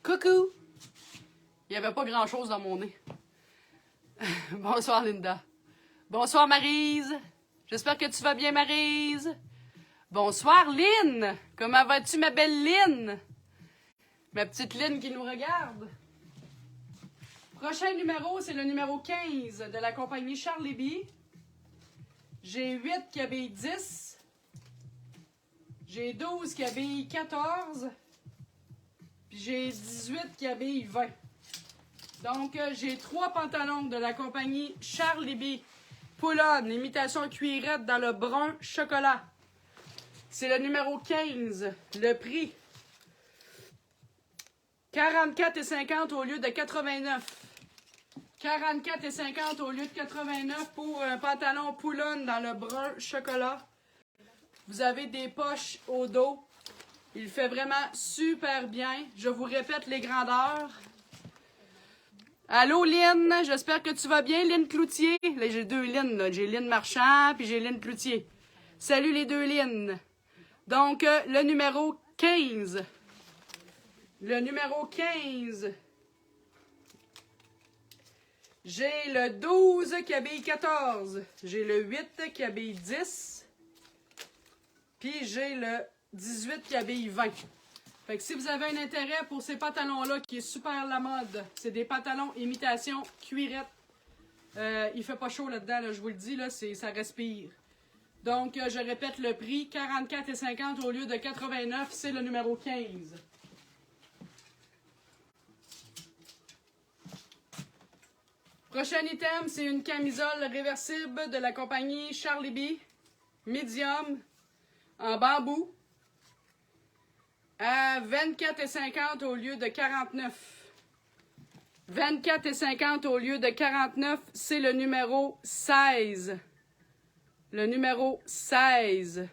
Coucou! Il n'y avait pas grand-chose dans mon nez. Bonsoir, Linda. Bonsoir, Maryse. J'espère que tu vas bien, Maryse. Bonsoir, Lynn. Comment vas-tu, ma belle Lynn? Ma petite Lynn qui nous regarde. Prochain numéro, c'est le numéro 15 de la compagnie Charlie B. J'ai 8 qui habillent 10. J'ai 12 qui habillent 14. Puis j'ai 18 qui habillent 20. Donc, j'ai 3 pantalons de la compagnie Charlie B. Pull-on, imitation cuirette dans le brun chocolat. C'est le numéro 15. Le prix, 44,50 au lieu de 89. 44,50 au lieu de 89 pour un pantalon pull-on dans le brun chocolat. Vous avez des poches au dos. Il fait vraiment super bien. Je vous répète les grandeurs. Allô Lynn, j'espère que tu vas bien, Lynn Cloutier. Là, j'ai 2 Lynn, là. J'ai Lynn Marchand puis j'ai Lynn Cloutier. Salut les 2 Lynn. Donc, le numéro 15. Le numéro 15. J'ai le 12 qui habille 14. J'ai le 8 qui habille 10. Puis j'ai le 18 qui habille 20. Fait que si vous avez un intérêt pour ces pantalons-là, qui est super la mode, c'est des pantalons imitation cuirette. Il fait pas chaud là-dedans, là, je vous le dis, là, ça respire. Donc, je répète le prix, 44,50 au lieu de 89, c'est le numéro 15. Prochain item, c'est une camisole réversible de la compagnie Charlie B. Medium, en bambou. à 24,50 au lieu de 49. 24,50 au lieu de 49, c'est le numéro 16. Le numéro 16.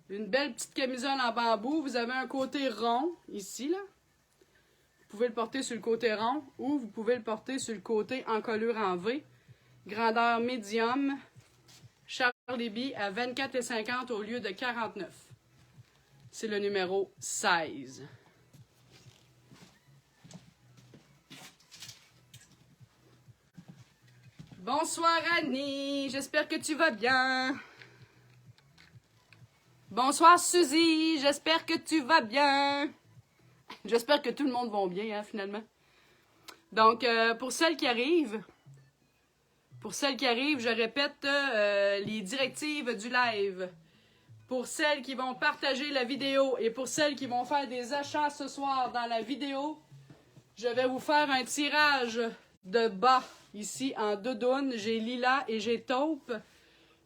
Une belle petite camisole en bambou. Vous avez un côté rond, ici, là. Vous pouvez le porter sur le côté rond ou vous pouvez le porter sur le côté en colure en V. Grandeur médium. Charlie B à 24,50 au lieu de 49. C'est le numéro 16. Bonsoir Annie, j'espère que tu vas bien. Bonsoir Suzy, j'espère que tu vas bien. J'espère que tout le monde va bien, hein, finalement. Donc, pour celles qui arrivent, je répète les directives du live. Pour celles qui vont partager la vidéo et pour celles qui vont faire des achats ce soir dans la vidéo, je vais vous faire un tirage de bas ici en doudoune. J'ai lilas et j'ai taupe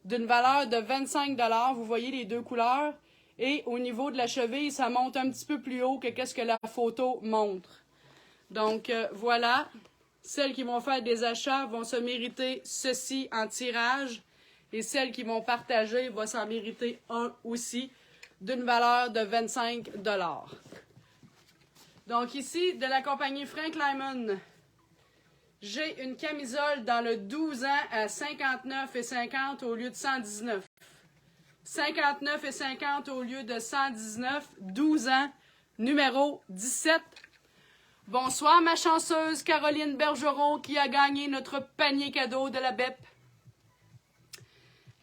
d'une valeur de 25 $. Vous voyez les deux couleurs. Et au niveau de la cheville, ça monte un petit peu plus haut que ce que la photo montre. Donc, voilà. Celles qui vont faire des achats vont se mériter ceci en tirage. Et celles qui vont partager vont s'en mériter un aussi d'une valeur de 25 $. Donc, ici, de la compagnie Frank Lyman, j'ai une camisole dans le 12 ans à 59,50 au lieu de 119. 59,50 au lieu de 119, 12 ans, numéro 17. Bonsoir ma chanceuse Caroline Bergeron qui a gagné notre panier cadeau de la BEP.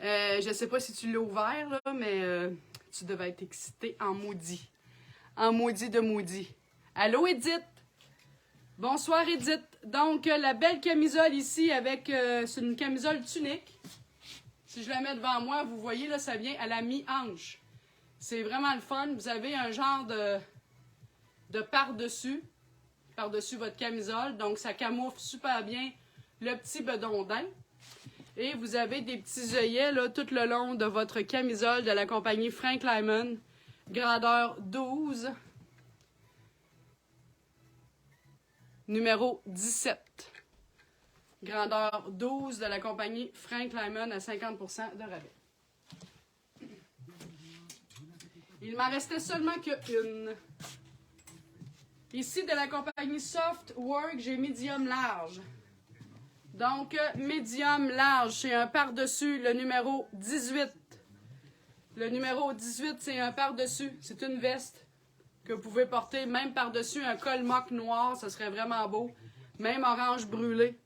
Je ne sais pas si tu l'as ouvert, là, mais tu devais être excitée en maudit. En maudit de maudit. Allô Edith? Bonsoir Edith. Donc la belle camisole ici avec, c'est une camisole tunique. Si je la mets devant moi, vous voyez, là, ça vient à la mi-hanche. C'est vraiment le fun. Vous avez un genre de par-dessus votre camisole. Donc, ça camoufle super bien le petit bedondin. Et vous avez des petits œillets là, tout le long de votre camisole de la compagnie Frank Lyman. Grandeur 12. Numéro 17. Grandeur 12 de la compagnie Frank Lyman à 50% de rabais. Il m'en restait seulement qu'une. Ici, de la compagnie Soft Work, j'ai médium large. Donc, médium large, c'est un par-dessus, le numéro 18. Le numéro 18, c'est un par-dessus. C'est une veste que vous pouvez porter même par-dessus un col mock noir. Ça serait vraiment beau. Même orange brûlé.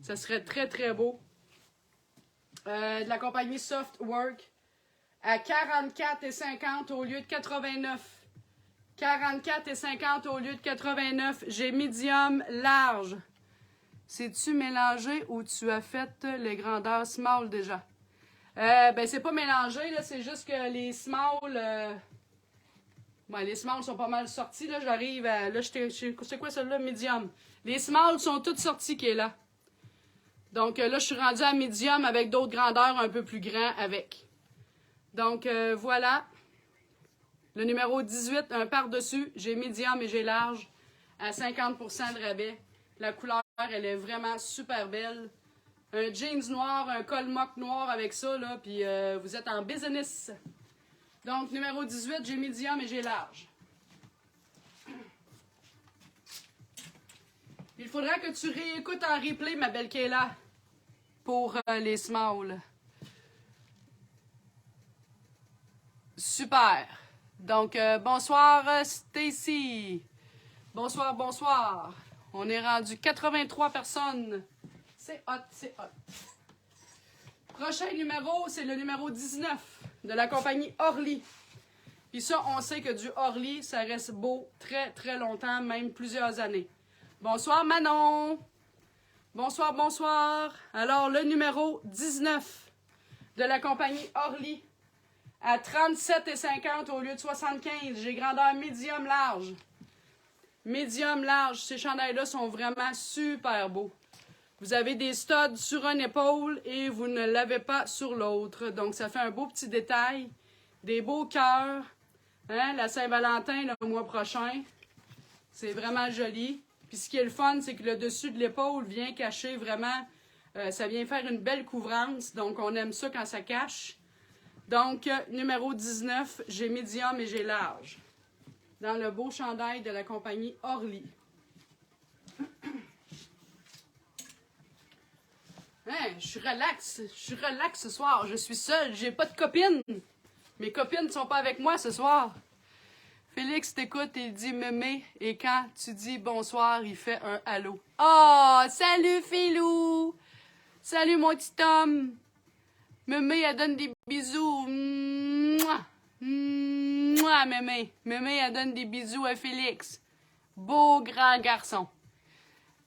Ça serait très, très beau. De la compagnie Soft Work à 44,50 au lieu de 89. 44,50 au lieu de 89. J'ai médium large. C'est-tu mélangé ou tu as fait les grandeurs small déjà? Ben, c'est pas mélangé, là. C'est juste que les small... les small sont pas mal sortis, là. J'arrive à... Là, c'est quoi celle-là? Medium. Les small sont toutes sorties qui est là. Donc là, je suis rendue à médium avec d'autres grandeurs un peu plus grands avec. Donc voilà. Le numéro 18, un par-dessus. J'ai médium et j'ai large à 50% de rabais. La couleur, elle est vraiment super belle. Un jeans noir, un col mock noir avec ça, là, puis vous êtes en business. Donc, numéro 18, j'ai médium et j'ai large. Il faudra que tu réécoutes en replay, ma belle Kayla, pour les small. Super. Donc, bonsoir Stacy. Bonsoir, bonsoir. On est rendu 83 personnes. C'est hot, c'est hot. Prochain numéro, c'est le numéro 19 de la compagnie Orly. Puis ça, on sait que du Orly, ça reste beau très, très longtemps, même plusieurs années. Bonsoir Manon. Bonsoir, bonsoir. Alors, le numéro 19 de la compagnie Orly à 37,50 au lieu de 75. J'ai grandeur médium large. Médium large. Ces chandails-là sont vraiment super beaux. Vous avez des studs sur une épaule et vous ne l'avez pas sur l'autre. Donc, ça fait un beau petit détail. Des beaux cœurs. Hein? La Saint-Valentin le mois prochain. C'est vraiment joli. Puis ce qui est le fun, c'est que le dessus de l'épaule vient cacher vraiment, ça vient faire une belle couvrance. Donc, on aime ça quand ça cache. Donc, numéro 19, j'ai médium et j'ai large. Dans le beau chandail de la compagnie Orly. Hein, je suis relax ce soir. Je suis seule, j'ai pas de copine. Mes copines ne sont pas avec moi ce soir. Félix t'écoute et il dit mémé, et quand tu dis bonsoir, il fait un allô. Oh, salut Philou! Salut mon petit homme! Mémé, elle donne des bisous. Mouah! Mouah, mémé. Mémé, elle donne des bisous à Félix. Beau grand garçon.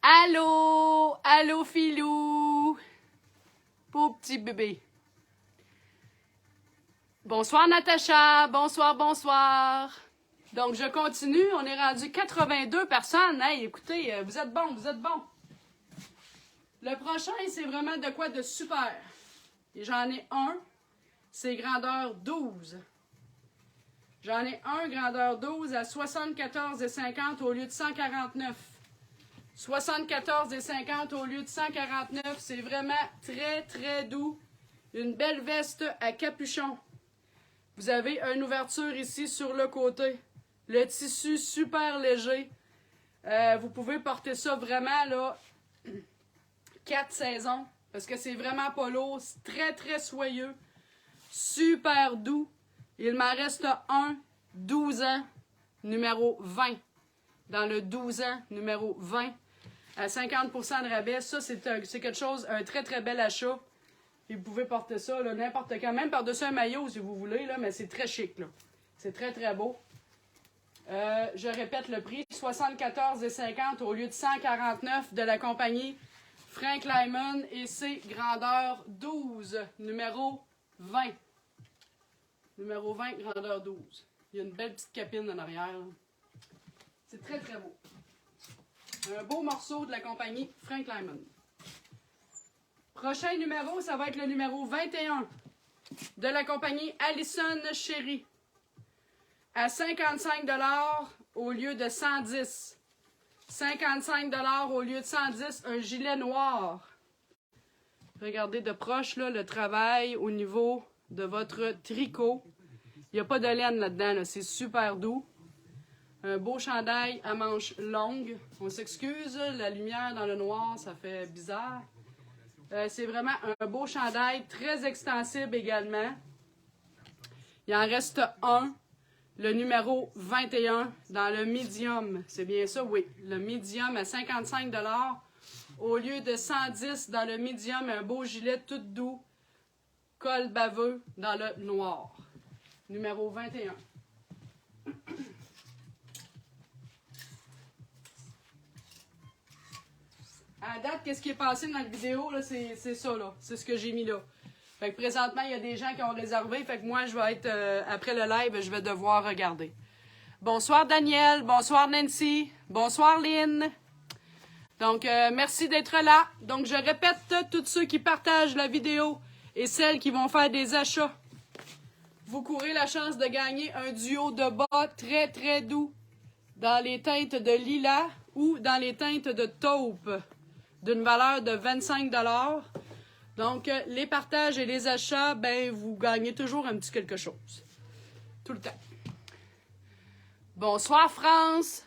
Allô! Allô Philou! Beau petit bébé. Bonsoir Natacha, bonsoir, bonsoir. Donc, je continue. On est rendu 82 personnes. Hey, écoutez, vous êtes bons, vous êtes bons. Le prochain, c'est vraiment de quoi de super. Et j'en ai un, c'est grandeur 12. J'en ai un, grandeur 12, à 74,50 au lieu de 149. 74,50 au lieu de 149. C'est vraiment très, très doux. Une belle veste à capuchon. Vous avez une ouverture ici sur le côté. Le tissu super léger. Vous pouvez porter ça vraiment, là, 4 saisons. Parce que c'est vraiment pas lourd. C'est très, très soyeux. Super doux. Il m'en reste un, 12 ans, numéro 20. Dans le 12 ans, numéro 20. À 50% de rabais. Ça, c'est quelque chose, un très, très bel achat. Et vous pouvez porter ça n'importe quand. Même par-dessus un maillot, si vous voulez. Là, mais c'est très chic. C'est très, très beau. Je répète le prix, 74,50 au lieu de 149 de la compagnie Frank Lyman et c'est grandeur 12, numéro 20. Numéro 20, grandeur 12. Il y a une belle petite capine en arrière. C'est très très beau. Un beau morceau de la compagnie Frank Lyman. Prochain numéro, ça va être le numéro 21 de la compagnie Allison Cherry. À 55 $ au lieu de 110. 55 $ au lieu de 110, un gilet noir. Regardez de proche là, le travail au niveau de votre tricot. Il n'y a pas de laine là-dedans, là. C'est super doux. Un beau chandail à manches longues. On s'excuse, la lumière dans le noir, ça fait bizarre. C'est vraiment un beau chandail, très extensible également. Il en reste un. Le numéro 21 dans le medium. C'est bien ça, oui. Le medium à 55 $ au lieu de 110 dans le medium. Un beau gilet tout doux. Col baveux dans le noir. Numéro 21. À date, qu'est-ce qui est passé dans la vidéo? C'est ça, là. C'est ce que j'ai mis là. Fait que présentement, il y a des gens qui ont réservé. Fait que moi, je vais être, après le live, je vais devoir regarder. Bonsoir Daniel, bonsoir Nancy, bonsoir Lynn. Donc, merci d'être là. Donc, je répète, tous ceux qui partagent la vidéo et celles qui vont faire des achats, vous courez la chance de gagner un duo de bas très, très doux dans les teintes de lilas ou dans les teintes de taupe d'une valeur de 25 $. Donc, les partages et les achats, ben, vous gagnez toujours un petit quelque chose. Tout le temps. Bonsoir, France.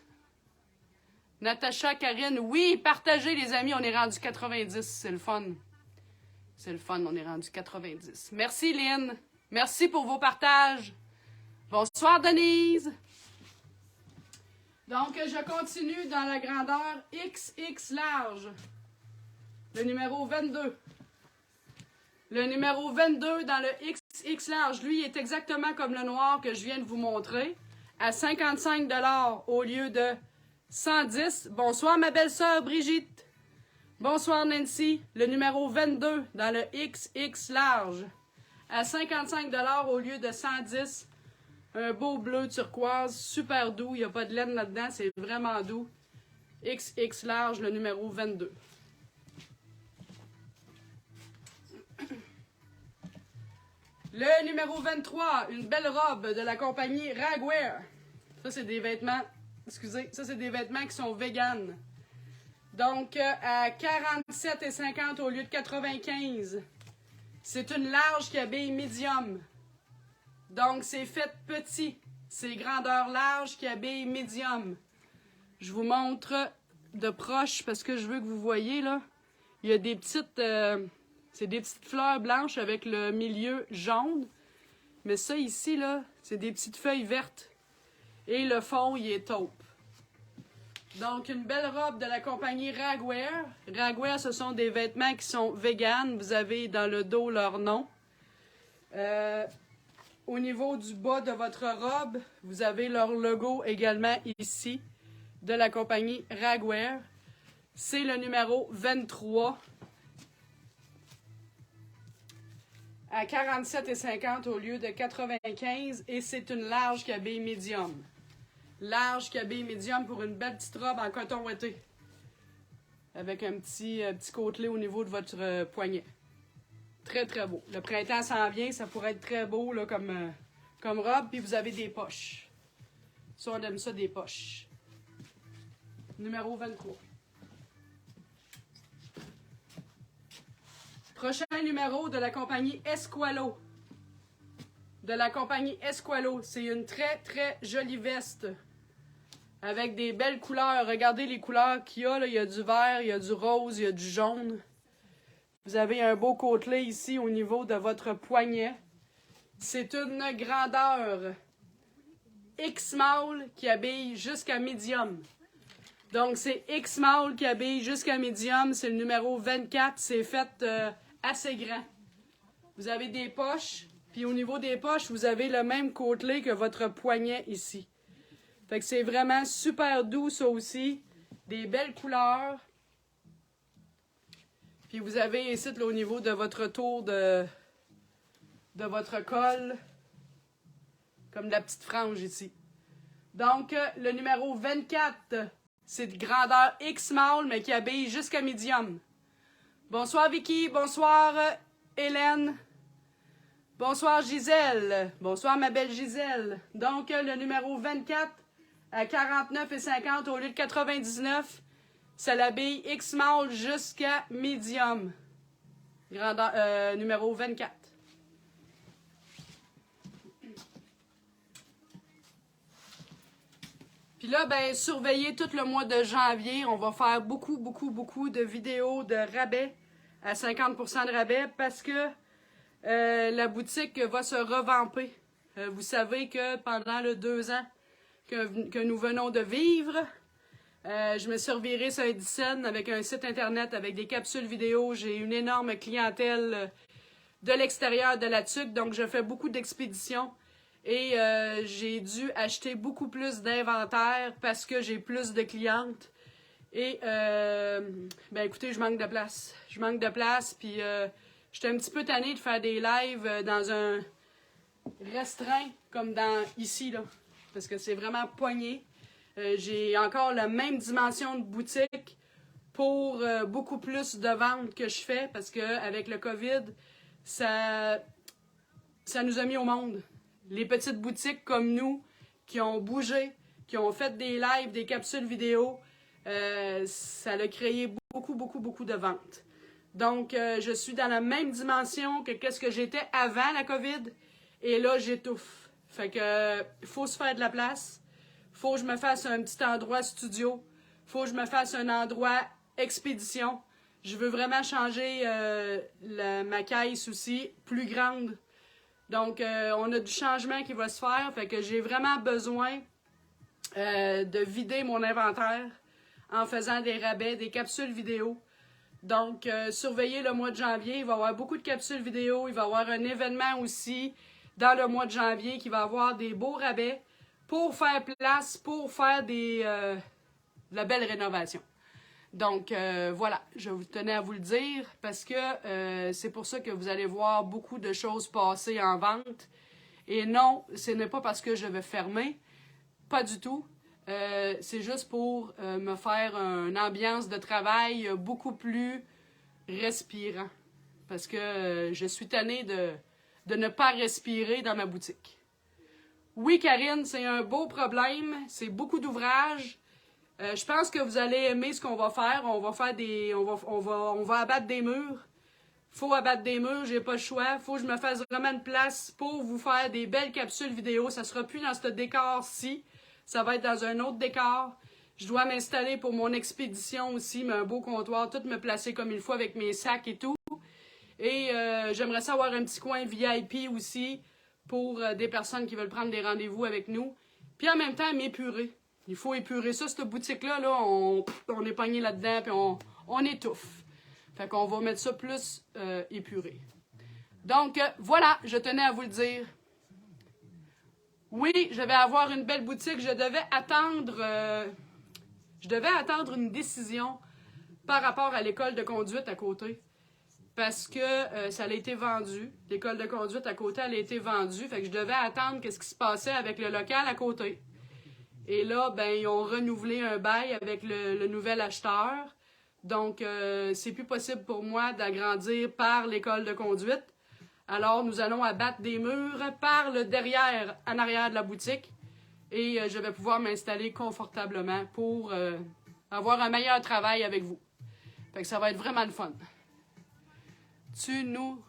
Natacha, Karine. Oui, partagez, les amis. On est rendu 90. C'est le fun. C'est le fun. On est rendu 90. Merci, Lynn. Merci pour vos partages. Bonsoir, Denise. Donc, je continue dans la grandeur XX large. Le numéro 22. Le numéro 22 dans le XX large, lui, est exactement comme le noir que je viens de vous montrer, à 55 $ au lieu de 110. Bonsoir, ma belle-sœur Brigitte. Bonsoir, Nancy. Le numéro 22 dans le XX large, à 55 $ au lieu de 110. Un beau bleu turquoise, super doux. Il n'y a pas de laine là-dedans, c'est vraiment doux. XX large, le numéro 22. Le numéro 23, une belle robe de la compagnie Ragwear. Ça, c'est des vêtements, excusez, ça, c'est des vêtements qui sont véganes. Donc, à 47,50 au lieu de 95. C'est une large qui habille médium. Donc, c'est fait petit. C'est grandeur large qui habille médium. Je vous montre de proche parce que je veux que vous voyez, là. Il y a des petites... c'est des petites fleurs blanches avec le milieu jaune. Mais ça, ici, là, c'est des petites feuilles vertes. Et le fond, il est taupe. Donc, une belle robe de la compagnie Ragwear. Ragwear, ce sont des vêtements qui sont véganes. Vous avez dans le dos leur nom. Au niveau du bas de votre robe, vous avez leur logo également ici, de la compagnie Ragwear. C'est le numéro 23. À 47,50 au lieu de 95. Et c'est une large qui habille médium. Large cabine médium pour une belle petite robe en coton ouaté. Avec un petit côtelet au niveau de votre poignet. Très, très beau. Le printemps s'en vient, ça pourrait être très beau là, comme robe. Puis vous avez des poches. Ça, on aime ça, des poches. Numéro 23. Prochain numéro de la compagnie Esqualo. De la compagnie Esqualo. C'est une très, très jolie veste. Avec des belles couleurs. Regardez les couleurs qu'il y a. Là. Il y a du vert, il y a du rose, il y a du jaune. Vous avez un beau côtelet ici au niveau de votre poignet. C'est une grandeur X-Small qui habille jusqu'à medium. Donc, c'est X-Small qui habille jusqu'à medium. C'est le numéro 24. C'est fait assez grand. Vous avez des poches. Puis au niveau des poches, vous avez le même côtelet que votre poignet ici. Fait que c'est vraiment super doux, ça aussi. Des belles couleurs. Puis vous avez ici, là, au niveau de votre tour de votre col, comme de la petite frange ici. Donc, le numéro 24, c'est de grandeur X-Small, mais qui habille jusqu'à medium. Bonsoir Vicky, bonsoir Hélène. Bonsoir Gisèle. Bonsoir ma belle Gisèle. Donc, le numéro 24 à 49,50 au lieu de 99, ça l'habille X-Small jusqu'à medium. Grandeur, numéro 24. Puis là, ben, surveillez tout le mois de janvier. On va faire beaucoup de vidéos de rabais à 50% de rabais parce que la boutique va se revamper. Vous savez que pendant les 2 ans que nous venons de vivre, je me suis revirée sur Edison avec un site internet avec des capsules vidéo. J'ai une énorme clientèle de l'extérieur de la TUC, donc je fais beaucoup d'expéditions. Et j'ai dû acheter beaucoup plus d'inventaire parce que j'ai plus de clientes. Et, ben écoutez, je manque de place. Je manque de place, puis j'étais un petit peu tannée de faire des lives dans un restreint, comme dans ici, là. Parce que c'est vraiment poigné. J'ai encore la même dimension de boutique pour beaucoup plus de ventes que je fais. Parce qu'avec le COVID, ça nous a mis au monde. Les petites boutiques comme nous, qui ont bougé, qui ont fait des lives, des capsules vidéo, ça a créé beaucoup de ventes. Donc, je suis dans la même dimension que ce que j'étais avant la COVID, et là, j'étouffe. Fait que, faut se faire de la place, faut que je me fasse un petit endroit studio, faut que je me fasse un endroit expédition. Je veux vraiment changer ma caisse aussi, plus grande. Donc, on a du changement qui va se faire. Fait que j'ai vraiment besoin de vider mon inventaire en faisant des rabais, des capsules vidéo. Donc, surveillez le mois de janvier. Il va y avoir beaucoup de capsules vidéo. Il va y avoir un événement aussi dans le mois de janvier qui va avoir des beaux rabais pour faire place, pour faire de la belle rénovation. Donc, voilà, je vous tenais à vous le dire parce que c'est pour ça que vous allez voir beaucoup de choses passer en vente. Et non, ce n'est pas parce que je vais fermer, pas du tout. C'est juste pour me faire une ambiance de travail beaucoup plus respirant. Parce que je suis tannée de ne pas respirer dans ma boutique. Oui, Karine, c'est un beau problème, c'est beaucoup d'ouvrages. Je pense que vous allez aimer ce qu'on va faire. On va faire des, on va abattre des murs. Faut abattre des murs, j'ai pas le choix. Faut que je me fasse vraiment une place pour vous faire des belles capsules vidéo. Ça sera plus dans ce décor-ci. Ça va être dans un autre décor. Je dois m'installer pour mon expédition aussi, mais un beau comptoir, tout me placer comme il faut avec mes sacs et tout. Et j'aimerais ça avoir un petit coin VIP aussi pour des personnes qui veulent prendre des rendez-vous avec nous. Puis en même temps, m'épurer. Il faut épurer ça, cette boutique-là, là, on est pogné là-dedans, puis on étouffe. Fait qu'on va mettre ça plus épuré. Donc, voilà, je tenais à vous le dire. Oui, je vais avoir une belle boutique. Je devais attendre une décision par rapport à l'école de conduite à côté. Parce que ça a été vendu. L'école de conduite à côté, elle a été vendue. Fait que je devais attendre qu'est-ce qui se passait avec le local à côté. Et là, ben, ils ont renouvelé un bail avec le nouvel acheteur. Donc, c'est plus possible pour moi d'agrandir par l'école de conduite. Alors, nous allons abattre des murs par le derrière, en arrière de la boutique. Et je vais pouvoir m'installer confortablement pour avoir un meilleur travail avec vous. Fait que ça va être vraiment le fun. Tu nous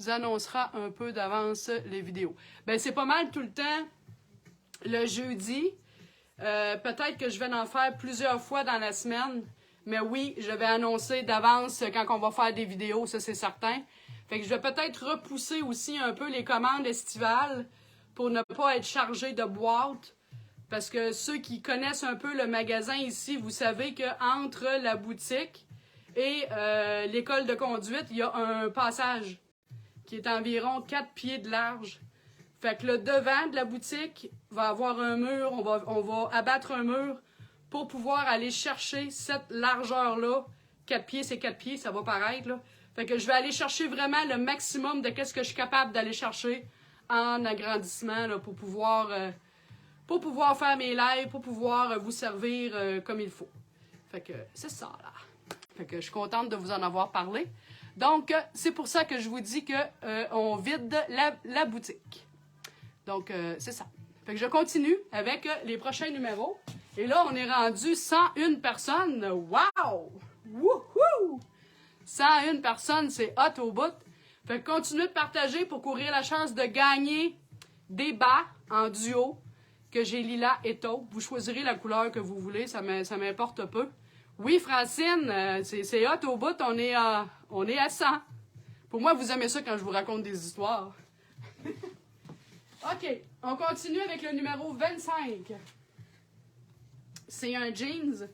annonceras un peu d'avance les vidéos. Ben, c'est pas mal tout le temps le jeudi. Peut-être que je vais en faire plusieurs fois dans la semaine. Mais oui, je vais annoncer d'avance quand on va faire des vidéos, ça c'est certain. Fait que je vais peut-être repousser aussi un peu les commandes estivales pour ne pas être chargé de boîtes. Parce que ceux qui connaissent un peu le magasin ici, vous savez qu'entre la boutique et l'école de conduite, il y a un passage qui est environ 4 pieds de large. Fait que le devant de la boutique va avoir un mur, on va abattre un mur pour pouvoir aller chercher cette largeur-là. 4 pieds, c'est 4 pieds, ça va paraître, là. Fait que je vais aller chercher vraiment le maximum de qu'est-ce que je suis capable d'aller chercher en agrandissement, là, pour pouvoir faire mes lives, pour pouvoir vous servir comme il faut. Fait que c'est ça, là. Fait que je suis contente de vous en avoir parlé. Donc, c'est pour ça que je vous dis que on vide la boutique. Donc, c'est ça. Fait que je continue avec les prochains numéros. Et là, on est rendu 101 personnes. Wow! Wouhou! 101 personnes, c'est hot au bout. Fait que continuez de partager pour courir la chance de gagner des bas en duo que j'ai lilas et taupe. Vous choisirez la couleur que vous voulez, ça m'importe peu. Oui, Francine, c'est hot au bout, on est à 100. Pour moi, vous aimez ça quand je vous raconte des histoires. OK, on continue avec le numéro 25. C'est un jeans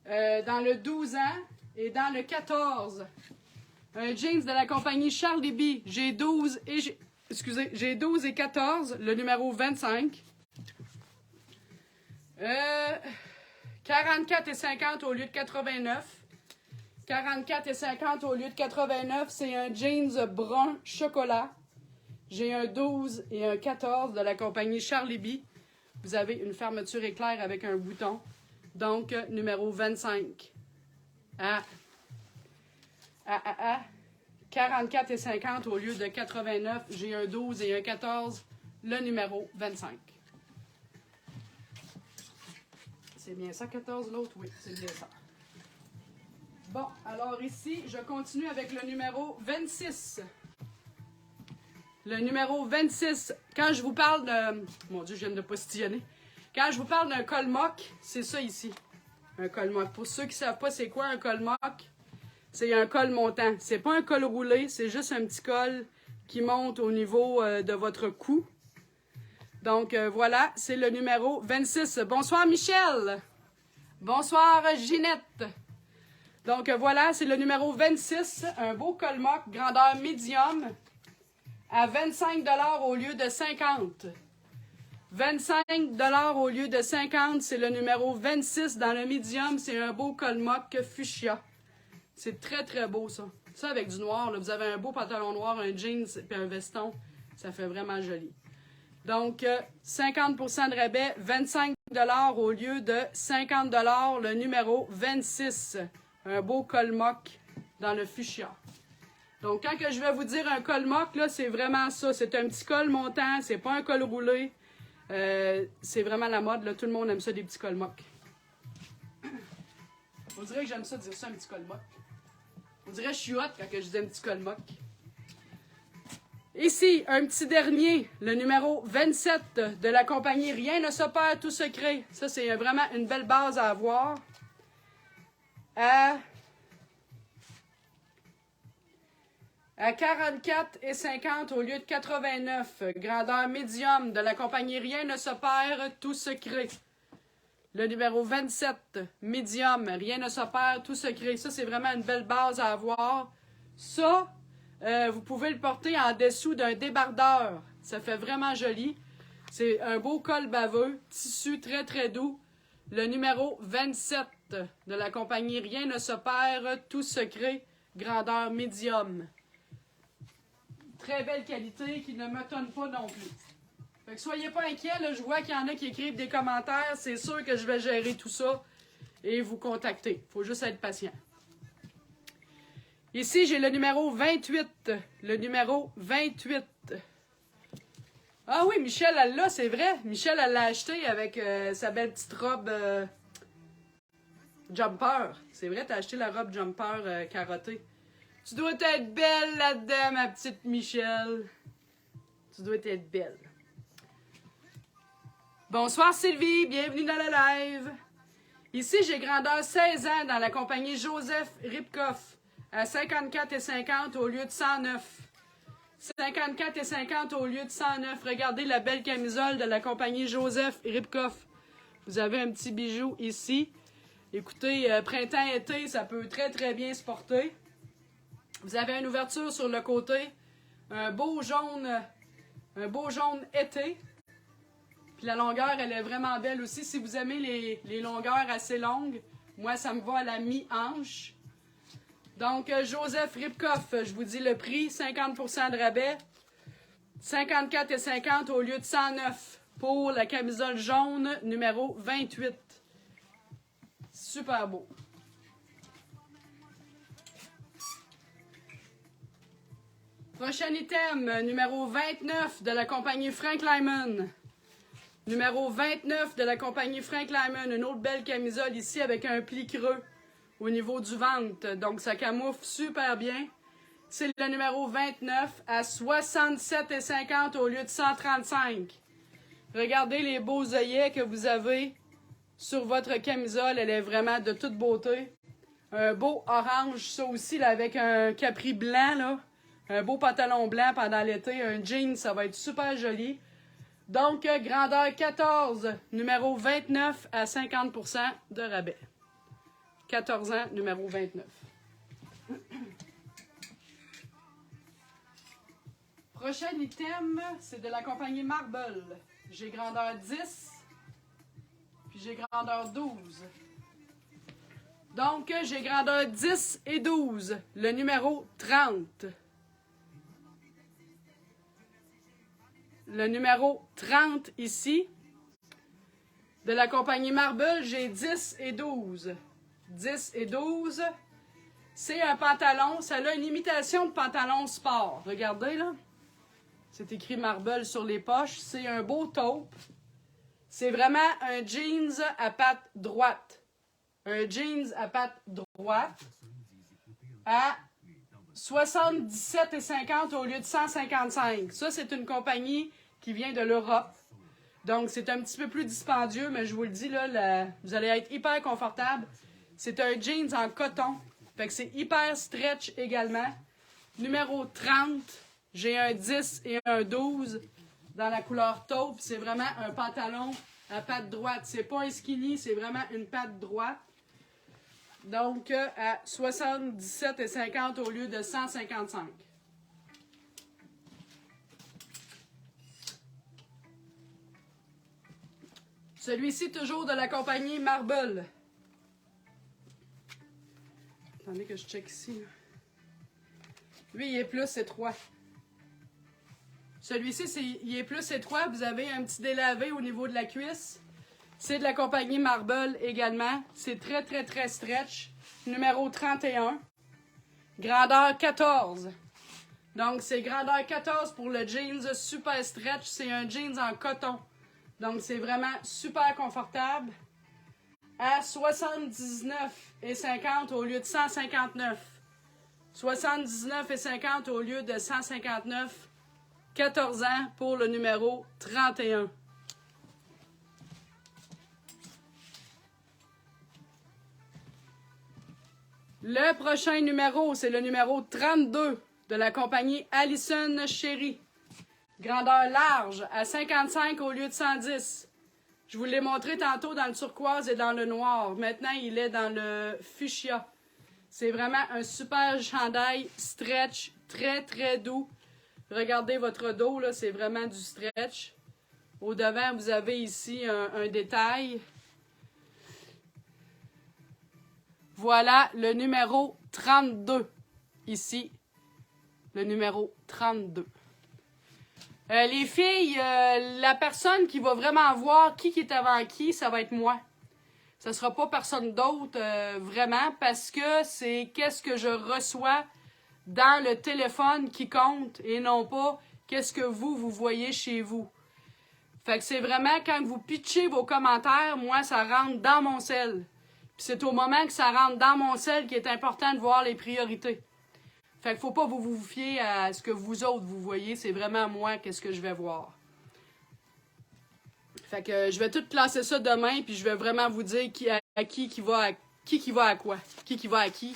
dans le 12 ans et dans le 14. Un jeans de la compagnie Charles Léby. J'ai 12 et 14, le numéro 25. 44 et 50 au lieu de 89. 44 et 50 au lieu de 89, c'est un jeans brun chocolat. J'ai un 12 et un 14 de la compagnie Charles Léby. Vous avez une fermeture éclair avec un bouton. Donc, numéro 25. 44 et 50 au lieu de 89. J'ai un 12 et un 14, le numéro 25. C'est bien ça, 14, l'autre? Oui, c'est bien ça. Bon, alors ici, je continue avec le numéro 26. Le numéro 26, quand je vous parle de... Mon Dieu, je viens de postillonner. Quand je vous parle d'un col mock, c'est ça ici. Un col mock. Pour ceux qui ne savent pas c'est quoi un col mock, c'est un col montant. C'est pas un col roulé, c'est juste un petit col qui monte au niveau de votre cou. Donc voilà, c'est le numéro 26. Bonsoir Michel. Bonsoir Ginette. Donc voilà, c'est le numéro 26. Un beau col mock, grandeur médium, à 25 $ au lieu de 50. 25 $ au lieu de 50, c'est le numéro 26 dans le médium. C'est un beau col mock fuchsia. C'est très, très beau, ça. Ça, avec du noir, là, vous avez un beau pantalon noir, un jeans et un veston. Ça fait vraiment joli. Donc, 50% de rabais, 25 $ au lieu de 50 $, le numéro 26. Un beau col mock dans le fuchsia. Donc, quand que je vais vous dire un col mock, là, c'est vraiment ça. C'est un petit col montant, c'est pas un col roulé. C'est vraiment la mode, là. Tout le monde aime ça, des petits cols mock. On dirait que j'aime ça dire ça, un petit col mock. On dirait que je suis hot quand je dis un petit col mock. Ici, un petit dernier, le numéro 27 de la compagnie Rien ne se perd, tout se crée. Ça, c'est vraiment une belle base à avoir. À 44,50 au lieu de 89. Grandeur médium de la compagnie Rien ne se perd, tout se crée. Le numéro 27, médium, Rien ne se perd, tout se crée. Ça, c'est vraiment une belle base à avoir. Ça, vous pouvez le porter en dessous d'un débardeur. Ça fait vraiment joli. C'est un beau col baveux, tissu très très doux. Le numéro 27 de la compagnie Rien ne se perd, tout se crée. Grandeur médium. Très belle qualité qui ne m'étonne pas non plus. Fait que soyez pas inquiets, là, je vois qu'il y en a qui écrivent des commentaires. C'est sûr que je vais gérer tout ça et vous contacter. Faut juste être patient. Ici, j'ai le numéro 28. Le numéro 28. Ah oui, Michel, elle l'a, c'est vrai. Michel, elle l'a acheté avec sa belle petite robe jumper. C'est vrai, t'as acheté la robe jumper carottée. Tu dois être belle là-dedans, ma petite Michel. Tu dois être belle. Bonsoir Sylvie, bienvenue dans le live. Ici, j'ai grandeur 16 ans dans la compagnie Joseph Ripkoff à 54,50 au lieu de 109. 54,50 au lieu de 109. Regardez la belle camisole de la compagnie Joseph Ripkoff. Vous avez un petit bijou ici. Écoutez, printemps-été, ça peut très très bien se porter. Vous avez une ouverture sur le côté. Un beau jaune été. Puis la longueur, elle est vraiment belle aussi. Si vous aimez les longueurs assez longues, moi, ça me va à la mi-hanche. Donc, Joseph Ripkoff, je vous dis le prix, 50% de rabais. 54,50 au lieu de 109 pour la camisole jaune numéro 28. Super beau. Prochain item, numéro 29 de la compagnie Frank Lyman. Numéro 29 de la compagnie Frank Lyman. Une autre belle camisole ici avec un pli creux au niveau du ventre. Donc, ça camoufle super bien. C'est le numéro 29 à 67,50 au lieu de 135. Regardez les beaux œillets que vous avez sur votre camisole. Elle est vraiment de toute beauté. Un beau orange, ça aussi, là, avec un capri blanc, là. Un beau pantalon blanc pendant l'été. Un jean, ça va être super joli. Donc, grandeur 14, numéro 29 à 50% de rabais. 14 ans, numéro 29. Prochain item, c'est de la compagnie Marble. J'ai grandeur 10, puis j'ai grandeur 12. Donc, j'ai grandeur 10 et 12, le numéro 30. Le numéro 30 ici. De la compagnie Marble, j'ai 10 et 12. 10 et 12. C'est un pantalon. Ça a une imitation de pantalon sport. Regardez, là. C'est écrit Marble sur les poches. C'est un beau taupe. C'est vraiment un jeans à patte droite. Un jeans à patte droite à 77,50 au lieu de 155. Ça, c'est une compagnie qui vient de l'Europe. Donc, c'est un petit peu plus dispendieux, mais je vous le dis, là, vous allez être hyper confortable. C'est un jeans en coton. Fait que c'est hyper stretch également. Numéro 30, j'ai un 10 et un 12 dans la couleur taupe. C'est vraiment un pantalon à patte droite. C'est pas un skinny, c'est vraiment une patte droite. Donc, à 77,50 au lieu de 155. Celui-ci, toujours de la compagnie Marble. Attendez que je check ici. Lui, il est plus étroit. Celui-ci, il est plus étroit. Vous avez un petit délavé au niveau de la cuisse. C'est de la compagnie Marble également. C'est très, très, très stretch. Numéro 31. Grandeur 14. Donc, c'est grandeur 14 pour le jeans super stretch. C'est un jeans en coton. Donc, c'est vraiment super confortable. À 79,50 au lieu de 159. 79,50 au lieu de 159. 14 ans pour le numéro 31. Le prochain numéro, c'est le numéro 32 de la compagnie Allison Cherry. Grandeur large à 55 au lieu de 110. Je vous l'ai montré tantôt dans le turquoise et dans le noir. Maintenant, il est dans le fuchsia. C'est vraiment un super chandail stretch, très très doux. Regardez votre dos, là, c'est vraiment du stretch. Au devant, vous avez ici un détail. Voilà le numéro 32. Ici, le numéro 32. Les filles, la personne qui va vraiment voir qui est avant qui, ça va être moi. Ça sera pas personne d'autre, vraiment, parce que c'est qu'est-ce que je reçois dans le téléphone qui compte et non pas qu'est-ce que vous voyez chez vous. Fait que c'est vraiment quand vous pitchez vos commentaires, moi, ça rentre dans mon cell. Puis c'est au moment que ça rentre dans mon cell qu'il est important de voir les priorités. Fait qu'il faut pas vous fier à ce que vous autres vous voyez, c'est vraiment moi qu'est-ce que je vais voir. Fait que je vais tout classer ça demain, puis je vais vraiment vous dire qui va à quoi, qui va à qui.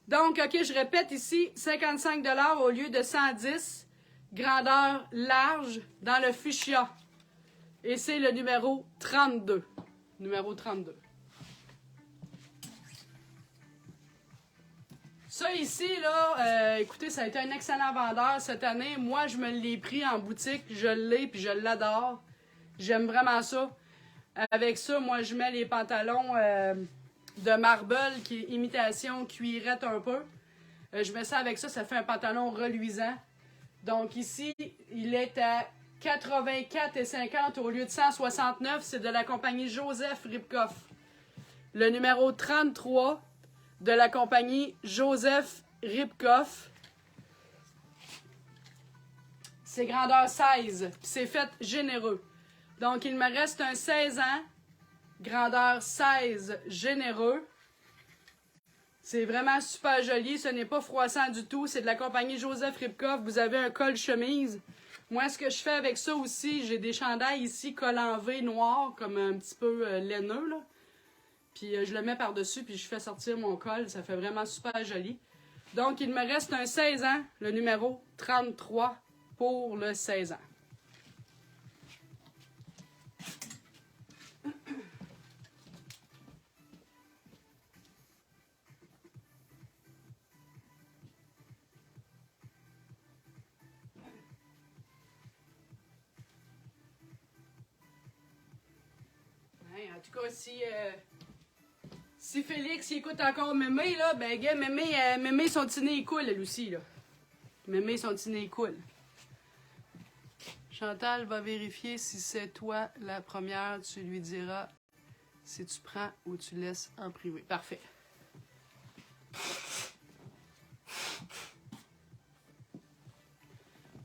Donc, ok, je répète ici, 55 $ au lieu de 110, grandeur large dans le fuchsia. Et c'est le numéro 32. Numéro 32. Ça ici, là, écoutez, ça a été un excellent vendeur cette année. Moi, je me l'ai pris en boutique. Je l'ai, puis je l'adore. J'aime vraiment ça. Avec ça, moi, je mets les pantalons de marble, qui est imitation cuirette un peu. Je mets ça avec ça, ça fait un pantalon reluisant. Donc ici, il est à 84,50 au lieu de 169. C'est de la compagnie Joseph Ribkoff. Le numéro 33 de la compagnie Joseph Ribkoff. C'est grandeur 16. C'est fait généreux. Donc, il me reste un 16 ans. Grandeur 16 généreux. C'est vraiment super joli. Ce n'est pas froissant du tout. C'est de la compagnie Joseph Ribkoff. Vous avez un col chemise. Moi, ce que je fais avec ça aussi, j'ai des chandails ici, col en V noir, comme un petit peu laineux, là. Puis je le mets par-dessus, puis je fais sortir mon col. Ça fait vraiment super joli. Donc, il me reste un 16 ans, le numéro 33 pour le 16 ans. En tout cas, si Félix il écoute encore Mémé, là, ben gars, Mémé son petit nez coule, elle aussi, là. Mémé son petit nez coule. Chantal va vérifier si c'est toi la première. Tu lui diras si tu prends ou tu laisses en privé. Parfait.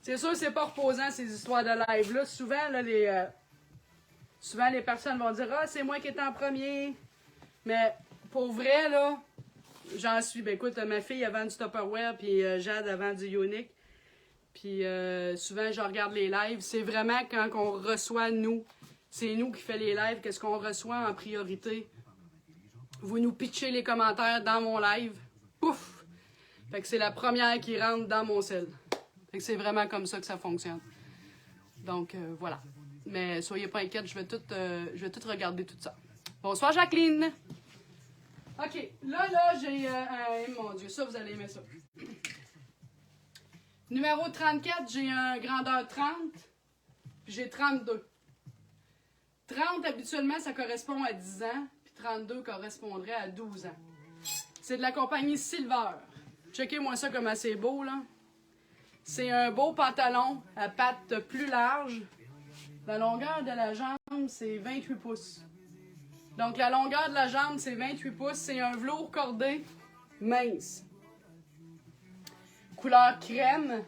C'est sûr, c'est pas reposant ces histoires de live-là. Souvent, là, souvent, les personnes vont dire « Ah, c'est moi qui étais en premier. » Mais pour vrai, là, j'en suis. Ben écoute, ma fille a vendu du Tupperware, puis Jade a vendu du Unique. Puis souvent, je regarde les lives. C'est vraiment quand on reçoit, nous, c'est nous qui fait les lives, qu'est-ce qu'on reçoit en priorité. Vous nous pitchez les commentaires dans mon live. Pouf! Fait que c'est la première qui rentre dans mon cell. Fait que c'est vraiment comme ça que ça fonctionne. Donc, voilà. Mais soyez pas inquiètes, je vais tout regarder tout ça. Bonsoir, Jacqueline! OK, là, j'ai mon Dieu, ça, vous allez aimer ça. Numéro 34, j'ai un grandeur 30, puis j'ai 32. 30, habituellement, ça correspond à 10 ans, puis 32 correspondrait à 12 ans. C'est de la compagnie Silver. Checkez-moi ça comme c'est beau, là. C'est un beau pantalon à pattes plus larges. La longueur de la jambe, c'est 28 pouces. Donc, la longueur de la jambe, c'est 28 pouces. C'est un velours cordé mince. couleur crème.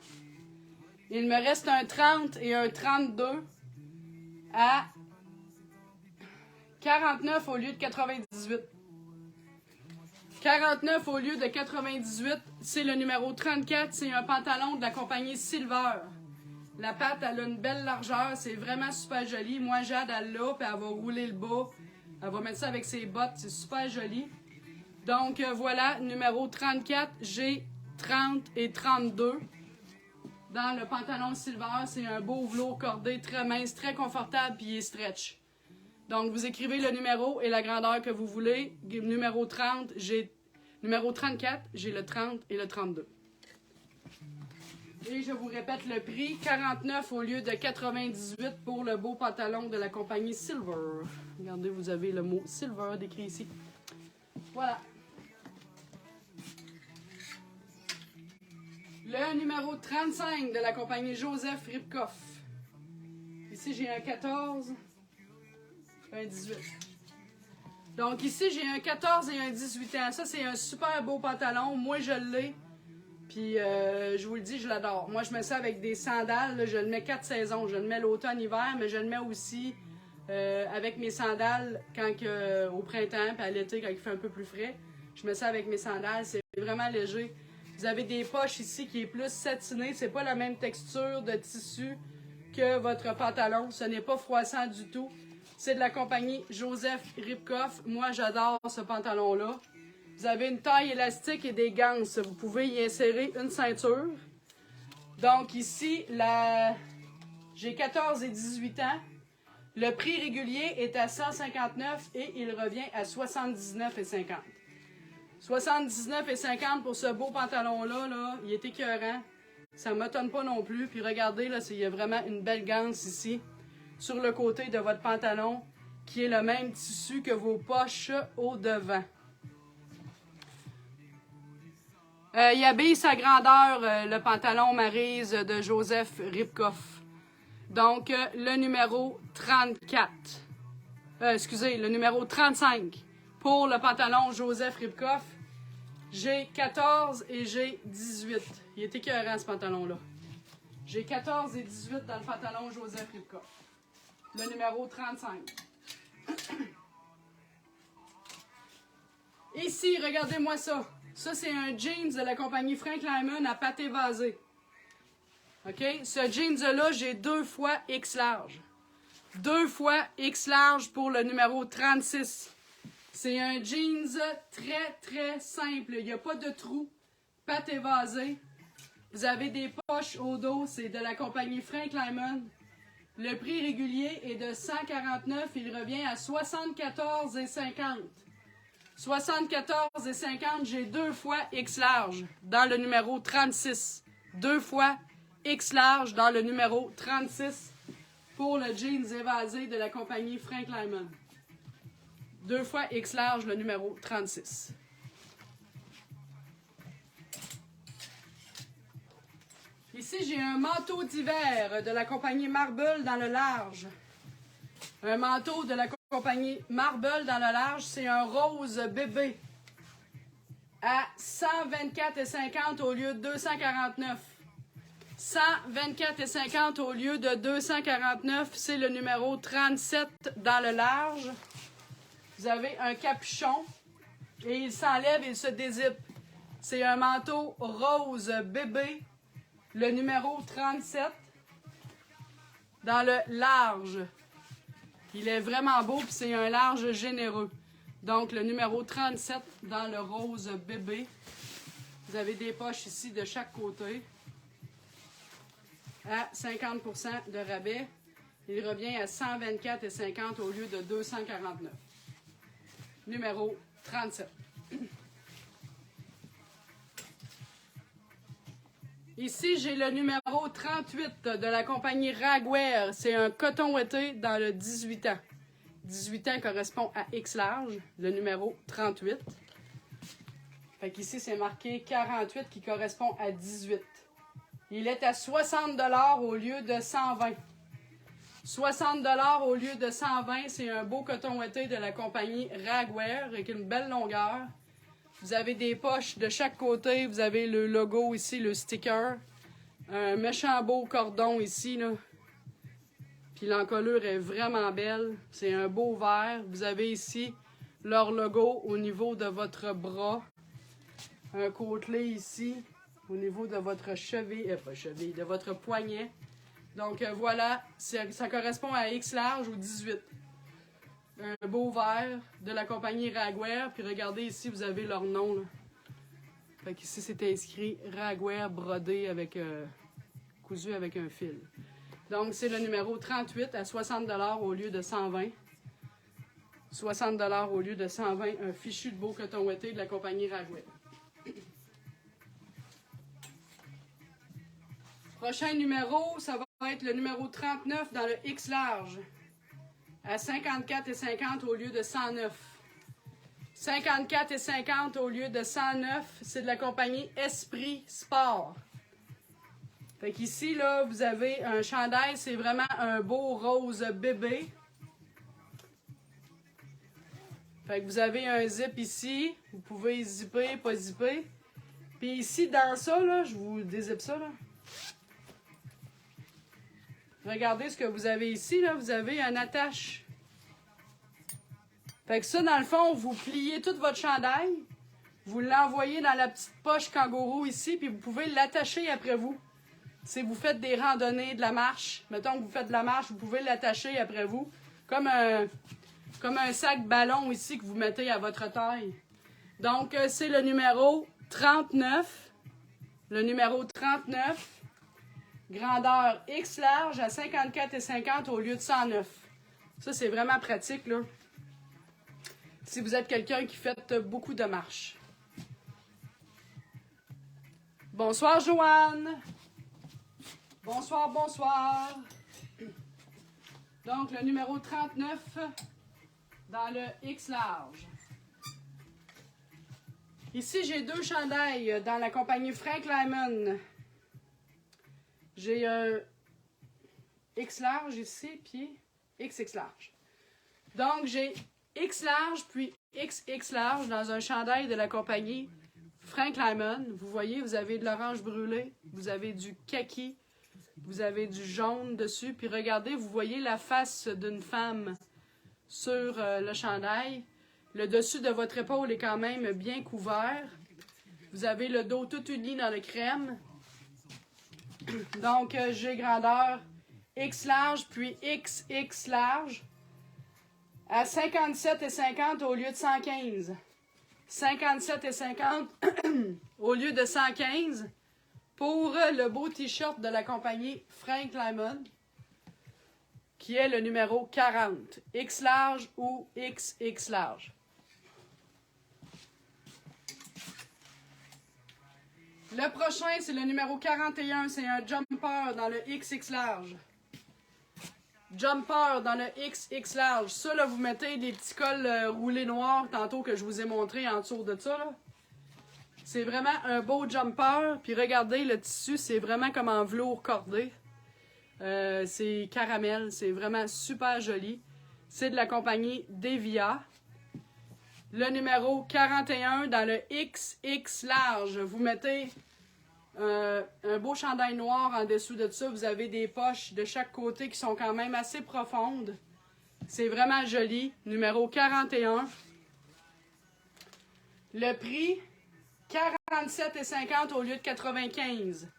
Il me reste un 30 et un 32 à 49 au lieu de 98. 49 au lieu de 98, c'est le numéro 34. C'est un pantalon de la compagnie Silver. La patte, elle a une belle largeur. C'est vraiment super joli. Moi, Jade, elle l'a, puis elle va rouler le bas. Elle va mettre ça avec ses bottes. C'est super joli. Donc, voilà, numéro 34. J'ai 30 et 32. Dans le pantalon Silver, c'est un beau velours cordé, très mince, très confortable, puis il est stretch. Donc, vous écrivez le numéro et la grandeur que vous voulez. Numéro 30, j'ai numéro 34, j'ai le 30 et le 32. Et je vous répète le prix, 49 au lieu de 98 pour le beau pantalon de la compagnie Silver. Regardez, vous avez le mot Silver décrit ici. Voilà. Le numéro 35 de la compagnie Joseph Ripkoff. Ici, j'ai un 14, un 18. Donc ici, j'ai un 14 et un 18 ans. Ça, c'est un super beau pantalon. Moi, je l'ai. Puis, je vous le dis, je l'adore. Moi, je mets ça avec des sandales. Là, je le mets 4 saisons. Je le mets l'automne-hiver, mais je le mets aussi avec mes sandales au printemps, puis à l'été, quand il fait un peu plus frais. Je mets ça avec mes sandales. C'est vraiment léger. Vous avez des poches ici qui est plus satiné. C'est pas la même texture de tissu que votre pantalon. Ce n'est pas froissant du tout. C'est de la compagnie Joseph Ripkoff. Moi, j'adore ce pantalon-là. Vous avez une taille élastique et des ganses. Vous pouvez y insérer une ceinture. Donc ici, j'ai 14 et 18 ans. Le prix régulier est à 159 et il revient à 79,50. 79,50 pour ce beau pantalon-là, là, il est écœurant. Ça ne m'étonne pas non plus. Puis regardez, là, il y a vraiment une belle ganse ici, sur le côté de votre pantalon, qui est le même tissu que vos poches au devant. Il habille sa grandeur, le pantalon Maryse de Joseph Ripkoff. Donc, le numéro 34. Le numéro 35. Pour le pantalon Joseph Ripkoff, j'ai 14 et j'ai 18. Il est écœurant, ce pantalon-là. J'ai 14 et 18 dans le pantalon Joseph Ripkoff. Le numéro 35. Ici, regardez-moi ça. Ça, c'est un jeans de la compagnie Frank Lyman à pâte évasée. OK? Ce jeans-là, j'ai 2 fois X large. 2 fois X large pour le numéro 36. C'est un jeans très, très simple. Il n'y a pas de trou. Pâte évasée. Vous avez des poches au dos. C'est de la compagnie Frank Lyman. Le prix régulier est de 149. Il revient à 74,50. 74,50. J'ai 2 fois X large dans le numéro 36. 2 fois X large dans le numéro 36 pour le jeans évasé de la compagnie Frank Lyman. 2 fois X large, le numéro 36. Ici, j'ai un manteau d'hiver de la compagnie Marble dans le large. Un manteau de la compagnie Marble dans le large, c'est un rose bébé à 124,50 au lieu de 249. 124,50 au lieu de 249, c'est le numéro 37 dans le large. Vous avez un capuchon et il s'enlève et il se dézippe. C'est un manteau rose bébé, le numéro 37 dans le large. Il est vraiment beau puis c'est un large généreux. Donc le numéro 37 dans le rose bébé. Vous avez des poches ici de chaque côté à 50% de rabais. Il revient à 124,50 au lieu de 249. Numéro 37. Ici, j'ai le numéro 38 de la compagnie Ragwear. C'est un coton ouaté dans le 18 ans. 18 ans correspond à X large, le numéro 38. Fait qu'ici, c'est marqué 48 qui correspond à 18. Il est à 60 $ au lieu de 120. 60 $ au lieu de 120, c'est un beau coton ouaté de la compagnie Ragwear avec une belle longueur. Vous avez des poches de chaque côté. Vous avez le logo ici, le sticker. Un méchant beau cordon ici, là. Puis l'encolure est vraiment belle. C'est un beau vert. Vous avez ici leur logo au niveau de votre bras. Un côtelet ici au niveau de votre cheville, pas cheville, de votre poignet. Donc voilà, ça correspond à X large ou 18. Un beau vert de la compagnie Ragwear. Puis regardez ici, vous avez leur nom, là. Fait qu'ici, c'est inscrit Ragwear brodé avec cousu avec un fil. Donc, c'est le numéro 38 à 60 $ au lieu de 120. 60 $ au lieu de 120, un fichu de beau coton ouaté de la compagnie Ragwear. Prochain numéro, ça va être le numéro 39 dans le X large. À 54,50 au lieu de 109. 54,50 au lieu de 109, c'est de la compagnie Esprit Sport. Fait qu'ici, là, vous avez un chandail, c'est vraiment un beau rose bébé. Fait que vous avez un zip ici, vous pouvez zipper, pas zipper. Puis ici, dans ça, là, je vous dézippe ça, là. Regardez ce que vous avez ici, là, vous avez une attache. Fait que ça, dans le fond, vous pliez tout votre chandail, vous l'envoyez dans la petite poche kangourou ici, puis vous pouvez l'attacher après vous. Si vous faites des randonnées, de la marche, mettons que vous faites de la marche, vous pouvez l'attacher après vous, comme un sac ballon ici que vous mettez à votre taille. Donc, c'est le numéro 39. Le numéro 39. Grandeur X large à 54,50 au lieu de 109. Ça, c'est vraiment pratique, là. Si vous êtes quelqu'un qui fait beaucoup de marches. Bonsoir, Joanne. Bonsoir, bonsoir. Donc, le numéro 39 dans le X large. Ici, j'ai deux chandails dans la compagnie Frank Lyman. J'ai un X large ici, puis XX large. Donc, j'ai X large, puis XX large dans un chandail de la compagnie Frank Lyman. Vous voyez, vous avez de l'orange brûlé, vous avez du kaki, vous avez du jaune dessus. Puis regardez, vous voyez la face d'une femme sur le chandail. Le dessus de votre épaule est quand même bien couvert. Vous avez le dos tout uni dans le crème. Donc, j'ai grandeur X large, puis XX large. À 57,50 au lieu de 115. 57,50 au lieu de 115 pour le beau t-shirt de la compagnie Frank Lyman, qui est le numéro 40. X large ou XX large. Le prochain, c'est le numéro 41. C'est un jumper dans le XX large. Jumper dans le XX large. Ça, là, vous mettez des petits cols roulés noirs, tantôt que je vous ai montré en dessous de ça, là. C'est vraiment un beau jumper. Puis regardez, le tissu, c'est vraiment comme en velours cordé. C'est caramel. C'est vraiment super joli. C'est de la compagnie Devia. Le numéro 41 dans le XX large. Vous mettez un beau chandail noir en dessous de ça. Vous avez des poches de chaque côté qui sont quand même assez profondes. C'est vraiment joli. Numéro 41. Le prix, 47,50 au lieu de 95.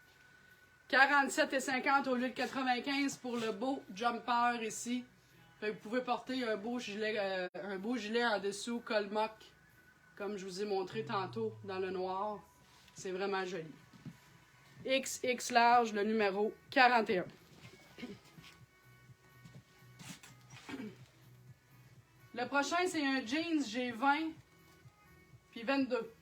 47,50 au lieu de 95 pour le beau jumper ici. Fait que vous pouvez porter un beau gilet en dessous, col mock, comme je vous ai montré tantôt dans le noir. C'est vraiment joli. XX large, le numéro 41. Le prochain, c'est un jeans, j'ai 20 puis 22.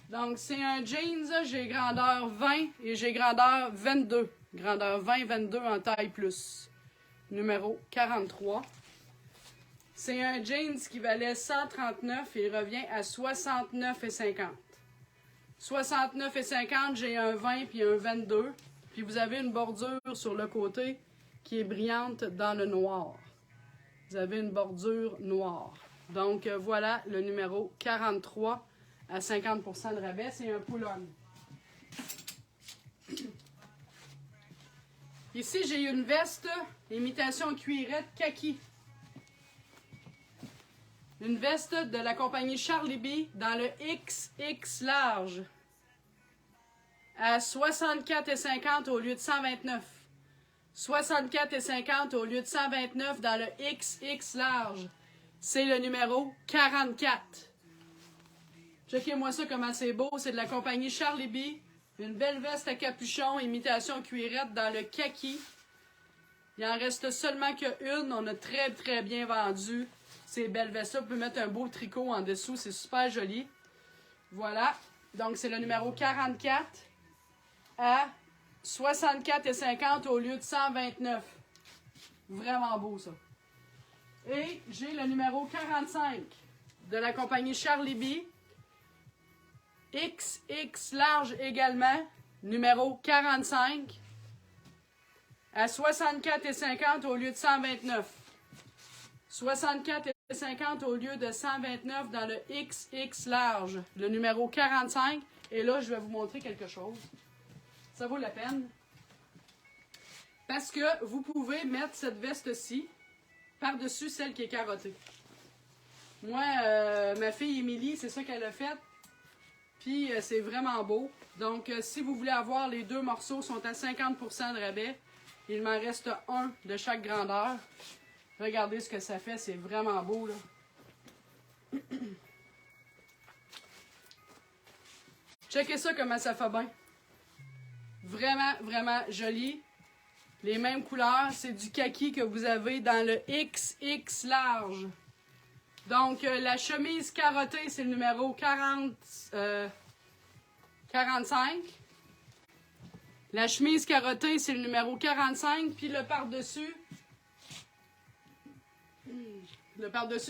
Donc, c'est un jeans, j'ai grandeur 20 et j'ai grandeur 22. Grandeur 20-22 en taille plus. Numéro 43. C'est un jeans qui valait 139 et il revient à 69,50. 69,50, j'ai un 20 puis un 22. Puis vous avez une bordure sur le côté qui est brillante dans le noir. Vous avez une bordure noire. Donc, voilà le numéro 43 à 50% de rabais. C'est un pull-on. Ici, j'ai une veste imitation cuirette kaki. Une veste de la compagnie Charlie B dans le XX large. À 64,50 au lieu de 129. 64,50 au lieu de 129 dans le XX large. C'est le numéro 44. Checkez-moi ça comment c'est beau. C'est de la compagnie Charlie B. Une belle veste à capuchon, imitation cuirette dans le kaki. Il en reste seulement qu'une. On a très très bien vendu ces belles vestes-là. Vous pouvez mettre un beau tricot en dessous. C'est super joli. Voilà. Donc c'est le numéro 44 à 64,50 au lieu de 129. Vraiment beau ça. Et j'ai le numéro 45 de la compagnie Charlie B. XX large également, numéro 45, à 64,50 au lieu de 129. 64,50 au lieu de 129 dans le XX large, le numéro 45. Et là, je vais vous montrer quelque chose. Ça vaut la peine. Parce que vous pouvez mettre cette veste-ci par-dessus celle qui est carottée. Moi, ma fille Émilie, c'est ça qu'elle a fait. Puis c'est vraiment beau. Donc si vous voulez avoir les deux morceaux, sont à 50% de rabais. Il m'en reste un de chaque grandeur. Regardez ce que ça fait, c'est vraiment beau là. Checkez ça comment ça fait bien. Vraiment, vraiment joli. Les mêmes couleurs, c'est du kaki que vous avez dans le XX large. Donc, la chemise carottée, c'est le numéro 45. La chemise carottée, c'est le numéro 45. Puis le par-dessus,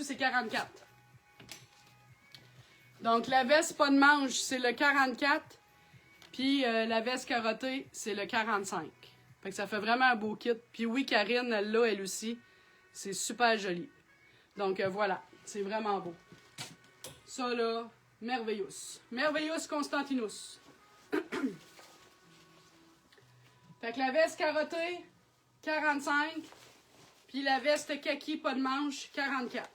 c'est 44. Donc, la veste pas de manche, c'est le 44. Puis la veste carottée, c'est le 45. Fait que ça fait vraiment un beau kit. Puis oui, Karine, elle l'a, elle aussi. C'est super joli. Donc, voilà. C'est vraiment beau. Ça, là, merveillous. Merveillous Constantinus. Fait que la veste carottée, 45. Puis la veste kaki, pas de manche, 44.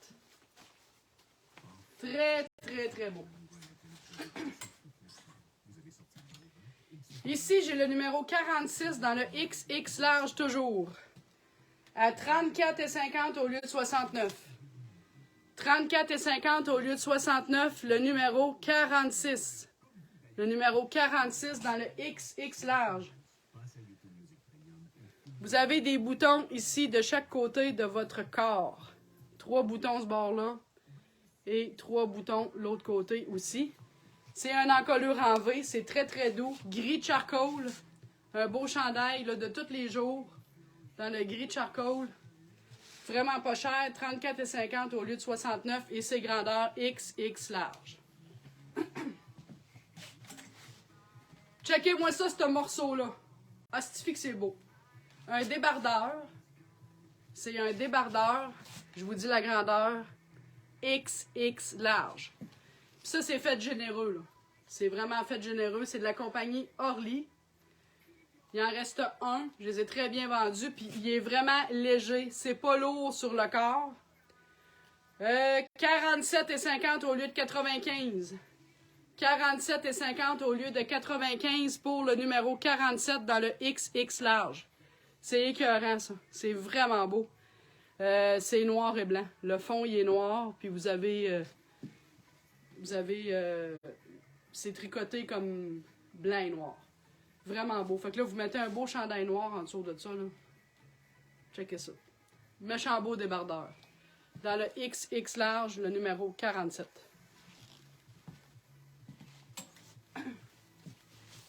Très, très, très beau. Ici, j'ai le numéro 46 dans le XX large toujours. À 34,50 au lieu de 69. 34,50 au lieu de 69, le numéro 46. Le numéro 46 dans le XX large. Vous avez des boutons ici de chaque côté de votre corps. 3 boutons ce bord-là et 3 boutons l'autre côté aussi. C'est un encolure en V, c'est très très doux. Gris charcoal, un beau chandail là, de tous les jours dans le gris charcoal. Vraiment pas cher, 34,50 au lieu de 69 et c'est grandeur XX large. Checkez-moi ça, ce morceau-là. Astifie que c'est beau. Un débardeur. C'est un débardeur. Je vous dis la grandeur. XX large. Puis ça, c'est fait généreux, là. C'est vraiment fait généreux. C'est de la compagnie Orly. Il en reste un. Je les ai très bien vendus. Puis il est vraiment léger. C'est pas lourd sur le corps. 47,50 au lieu de 95. 47,50 au lieu de 95 pour le numéro 47 dans le XX large. C'est écœurant, ça. C'est vraiment beau. C'est noir et blanc. Le fond, il est noir. Puis vous avez c'est tricoté comme blanc et noir. Vraiment beau. Fait que là, vous mettez un beau chandail noir en dessous de ça, là. Checkez ça. Méchant beau débardeur. Dans le XX large, le numéro 47.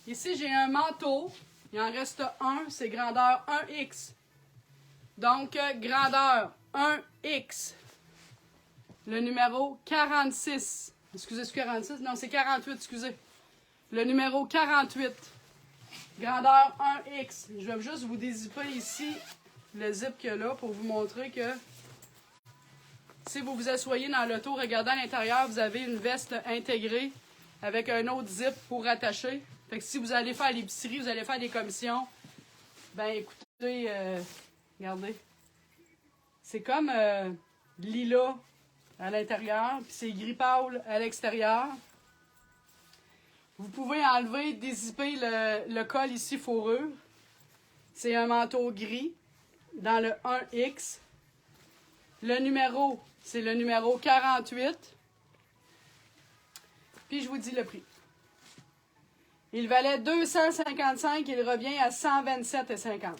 Ici, j'ai un manteau. Il en reste un. C'est grandeur 1X. Donc, grandeur 1X. Le numéro 46. Excusez, c'est 46? Non, c'est 48, excusez. Le numéro 48. Grandeur 1X. Je vais juste vous dézipper ici le zip qu'il y a là pour vous montrer que Si vous vous asseyez dans l'auto, regardez à l'intérieur, vous avez une veste intégrée avec un autre zip pour attacher. Fait que si vous allez faire l'épicerie, vous allez faire des commissions, ben écoutez, regardez. C'est comme lilas à l'intérieur, puis c'est gris pâle à l'extérieur. Vous pouvez enlever, dézipper le col ici fourrure. C'est un manteau gris dans le 1X. Le numéro, c'est le numéro 48. Puis je vous dis le prix. Il valait 255, il revient à 127,50.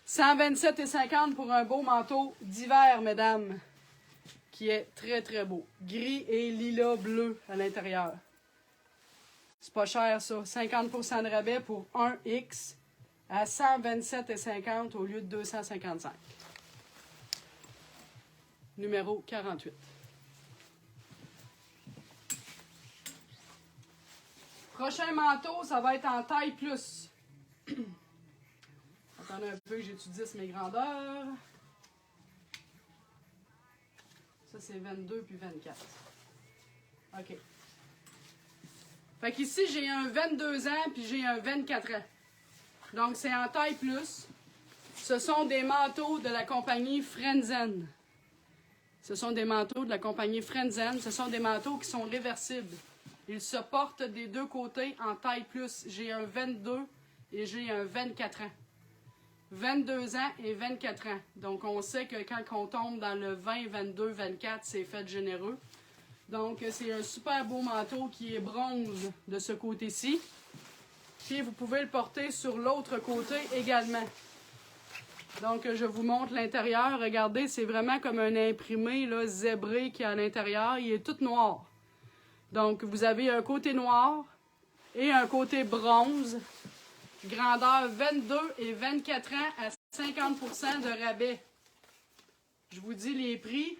127,50 pour un beau manteau d'hiver, mesdames, qui est très très beau. Gris et lilas bleu à l'intérieur. C'est pas cher ça. 50% de rabais pour 1X à 127,50 au lieu de 255. Numéro 48. Prochain manteau, ça va être en taille plus. Attendez un peu que j'étudie mes grandeurs. Ça, c'est 22 puis 24. OK. Fait qu'ici, j'ai un 22 ans puis j'ai un 24 ans. Donc, c'est en taille plus. Ce sont des manteaux de la compagnie Frenzen. Ce sont des manteaux de la compagnie Frenzen. Ce sont des manteaux qui sont réversibles. Ils se portent des deux côtés en taille plus. J'ai un 22 et j'ai un 24 ans. 22 ans et 24 ans. Donc, on sait que quand on tombe dans le 20, 22, 24, c'est fait généreux. Donc, c'est un super beau manteau qui est bronze de ce côté-ci. Puis, vous pouvez le porter sur l'autre côté également. Donc, je vous montre l'intérieur. Regardez, c'est vraiment comme un imprimé là, zébré qui est à l'intérieur. Il est tout noir. Donc, vous avez un côté noir et un côté bronze. Grandeur 22 et 24 ans à 50% de rabais. Je vous dis les prix.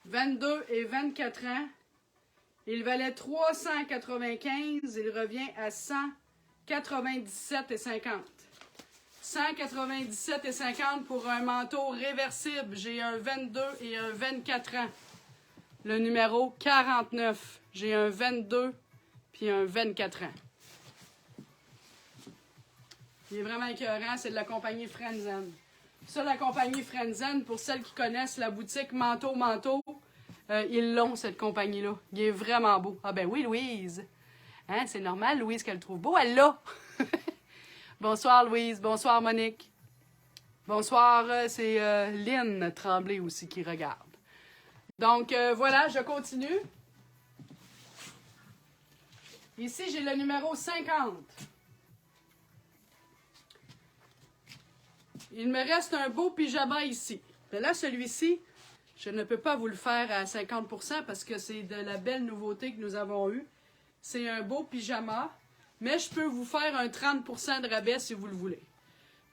22 et 24 ans. Il valait 395. Il revient à 197,50. 197,50 pour un manteau réversible. J'ai un 22 et un 24 ans. Le numéro 49. J'ai un 22 puis un 24 ans. Il est vraiment écœurant. C'est de la compagnie Frenzen. Ça, la compagnie Frenzen, pour celles qui connaissent la boutique Manteau, ils l'ont, cette compagnie-là. Il est vraiment beau. Ah ben oui, Louise. Hein, c'est normal, Louise, qu'elle le trouve beau. Elle l'a. Bonsoir, Louise. Bonsoir, Monique. Bonsoir, c'est Lynn Tremblay aussi qui regarde. Donc, voilà, je continue. Ici, j'ai le numéro 50. Il me reste un beau pyjama ici. Mais là, celui-ci, je ne peux pas vous le faire à 50% parce que c'est de la belle nouveauté que nous avons eue. C'est un beau pyjama, mais je peux vous faire un 30% de rabais si vous le voulez.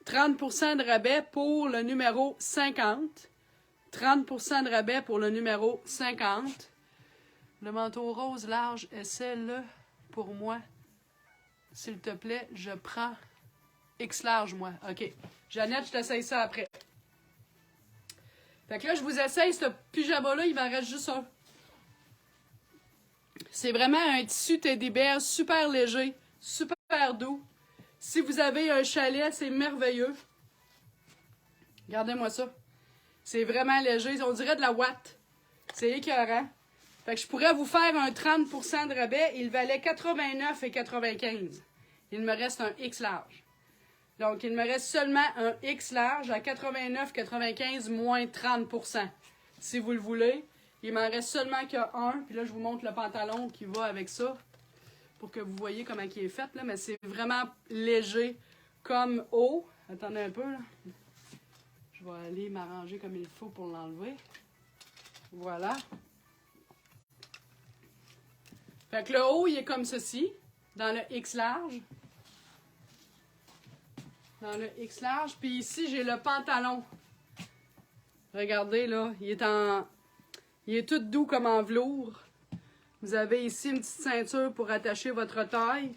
30% de rabais pour le numéro 50. 30% de rabais pour le numéro 50. Le manteau rose large est celle pour moi. S'il te plaît, je prends X large, moi. OK. Jeannette, je t'essaye ça après. Fait que là, je vous essaye ce pyjama-là, il m'en reste juste un. C'est vraiment un tissu teddy bear super léger, super doux. Si vous avez un chalet, c'est merveilleux. Regardez-moi ça. C'est vraiment léger. On dirait de la ouate. C'est écœurant. Fait que je pourrais vous faire un 30% de rabais. Il valait 89,95. Il me reste un X large. Donc, il me reste seulement un X large à 89,95 moins 30%. Si vous le voulez. Il m'en reste seulement qu'un. Puis là, je vous montre le pantalon qui va avec ça. Pour que vous voyez comment il est fait. Là. Mais c'est vraiment léger comme haut. Attendez un peu. Là. Je vais aller m'arranger comme il faut pour l'enlever. Voilà. Fait que le haut, il est comme ceci. Dans le X large. Dans le X large. Puis ici, j'ai le pantalon. Regardez, là. Il est tout doux comme en velours. Vous avez ici une petite ceinture pour attacher votre taille.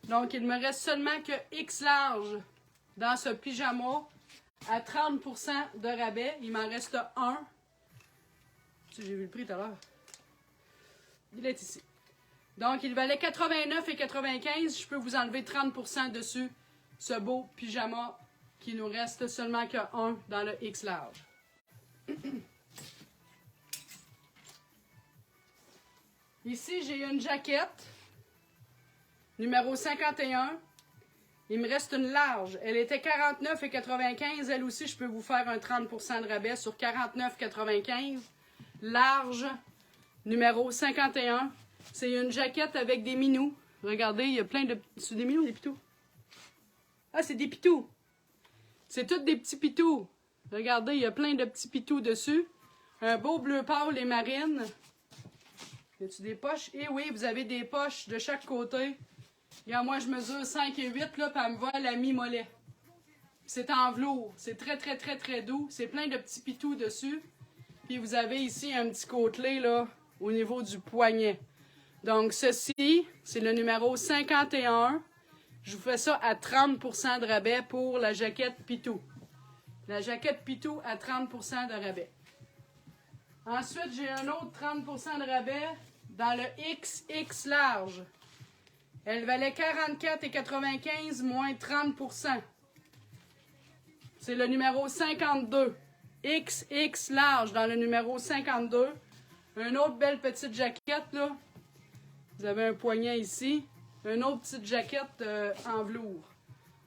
Donc, il me reste seulement que X large dans ce pyjama à 30% de rabais. Il m'en reste un. J'ai vu le prix tout à l'heure. Il est ici. Donc, il valait 89,95. Je peux vous enlever 30% dessus. Ce beau pyjama qui nous reste seulement qu'un dans le X large. Ici, j'ai une jaquette. Numéro 51. Il me reste une large. Elle était 49,95. Elle aussi, je peux vous faire un 30% de rabais sur 49,95. Large, numéro 51. C'est une jaquette avec des minous. Regardez, il y a plein de... C'est des minous, des pitous? Ah, c'est des pitous. C'est tous des petits pitous. Regardez, il y a plein de petits pitous dessus. Un beau bleu pâle et marine. Y a-tu des poches? Eh oui, vous avez des poches de chaque côté. Regarde, moi, je mesure 5 et 8, là, puis elle me va à la mi-mollet. C'est en velours. C'est très, très, très, très doux. C'est plein de petits pitous dessus. Puis vous avez ici un petit côtelé, là, au niveau du poignet. Donc, ceci, c'est le numéro 51. Je vous fais ça à 30% de rabais pour la jaquette pitou. La jaquette pitou à 30% de rabais. Ensuite, j'ai un autre 30% de rabais dans le XX large. Elle valait 44,95 moins 30%. C'est le numéro 52. XX large dans le numéro 52. Une autre belle petite jaquette, là. Vous avez un poignet ici. Une autre petite jaquette en velours.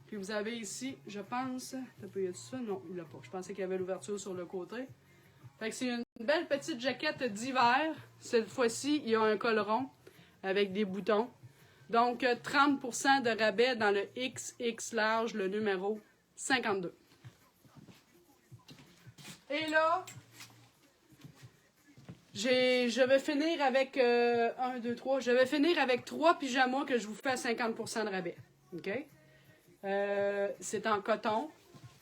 Puis vous avez ici, je pense... Y a ça? Non, il l'a pas. Je pensais qu'il y avait l'ouverture sur le côté. Fait que c'est une belle petite jaquette d'hiver. Cette fois-ci, il y a un col rond avec des boutons. Donc, 30% de rabais dans le XX large, le numéro 52. Et là, je vais finir avec 1, 2, 3. Je vais finir avec 3 pyjamas que je vous fais à 50% de rabais. OK? C'est en coton.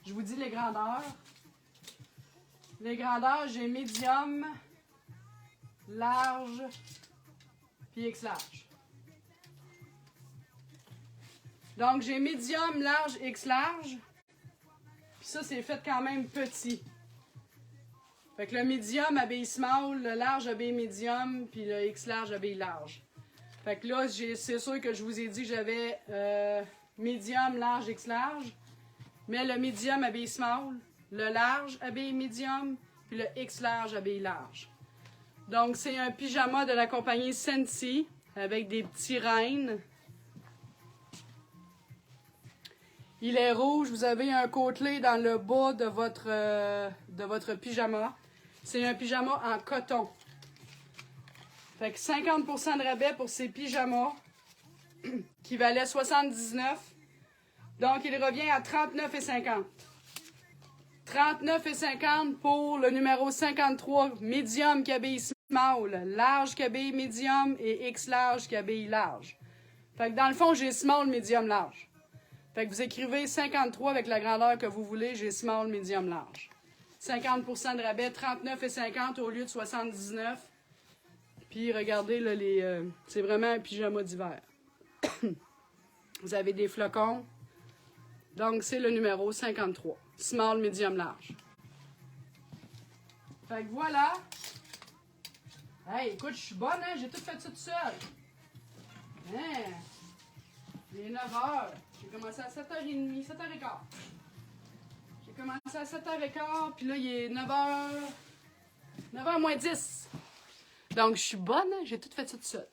Je vous dis les grandeurs. Les grandeurs, j'ai médium, large, puis X large. Donc, j'ai médium, large, X large. Puis ça, c'est fait quand même petit. Fait que le médium habille small, le large habille médium, puis le X large habille large. Fait que là, c'est sûr que je vous ai dit que j'avais médium, large, X large. Mais le médium habille small, le large habille médium, puis le X large habille large. Donc, c'est un pyjama de la compagnie Scentsy avec des petits rennes. Il est rouge. Vous avez un côtelé dans le bas de votre pyjama. C'est un pyjama en coton. Fait que 50% de rabais pour ces pyjamas qui valaient 79. Donc, il revient à 39,50. 39,50 pour le numéro 53, médium qui habille small, large qui habille médium et X large qui habille large. Fait que dans le fond, j'ai small, médium, large. Fait que vous écrivez 53 avec la grandeur que vous voulez, j'ai small, médium, large. 50% de rabais, 39,50 au lieu de 79. Puis regardez, là, c'est vraiment un pyjama d'hiver. Vous avez des flocons. Donc, c'est le numéro 53. Small, medium, large. Fait que voilà. Hey, écoute, je suis bonne, hein? J'ai tout fait ça tout seul. Hein? Il est 9 h. J'ai commencé à 7h30, 7h15. J'ai commencé à 7h15, puis là, il est 9h... 9h moins 10. Donc, je suis bonne, hein? J'ai tout fait ça tout seul.